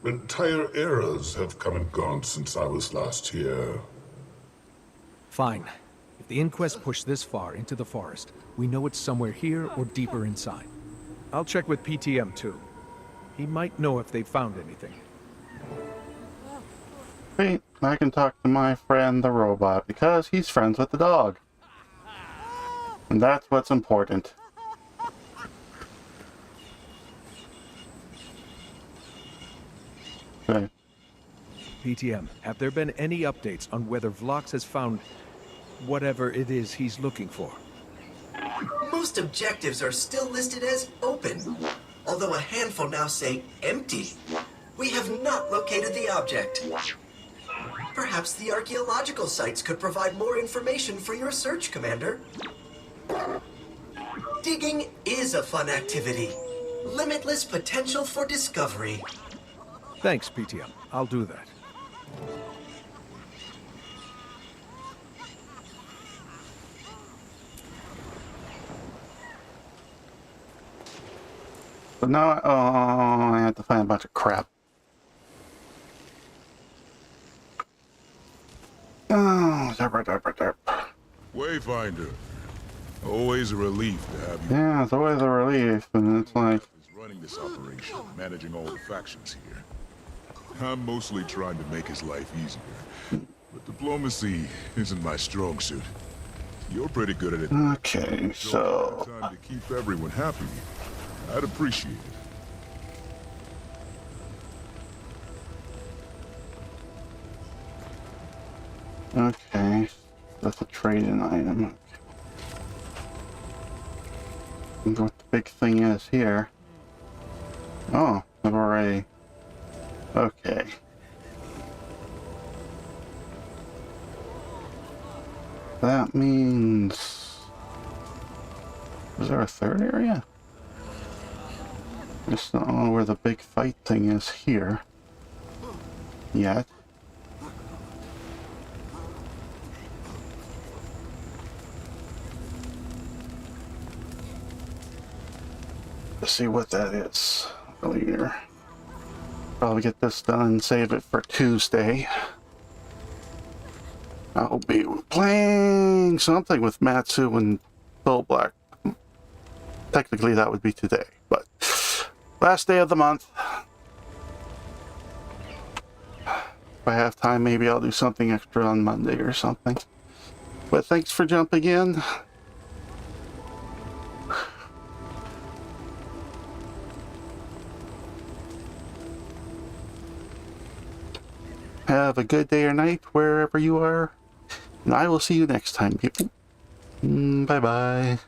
Entire eras have come and gone since I was last here. Fine. If the inquest pushed this far into the forest, we know it's somewhere here or deeper inside. I'll check with PTM too. He might know if they found anything. Wait, I can talk to my friend the robot because he's friends with the dog. And that's what's important. Okay. PTM, have there been any updates on whether Vlox has found whatever it is he's looking for? Most objectives are still listed as open, although a handful now say empty. We have not located the object. Perhaps the archaeological sites could provide more information for your search, Commander. Digging is a fun activity. Limitless potential for discovery. Thanks, PTM. I'll do that. But now, I have to find a bunch of crap. Oh, derp. Wayfinder. Always a relief to have you. Yeah, it's always a relief, and it's like... Is running this operation, managing all the factions here. I'm mostly trying to make his life easier. But diplomacy isn't my strong suit. You're pretty good at it. Okay, so... Time to keep everyone happy. I'd appreciate it. Okay, that's a trade-in item. Okay. I wonder what the big thing is here. Oh, I've already... Okay. That means... Is there a third area? I just don't know where the big fight thing is here. Yet. Let's see what that is later. Probably get this done and save it for Tuesday. I'll be playing something with Matsu and Soul Black. Technically that would be today, but last day of the month. If I have time, maybe I'll do something extra on Monday or something. But thanks for jumping in. Have a good day or night wherever you are. And I will see you next time, people. Bye-bye.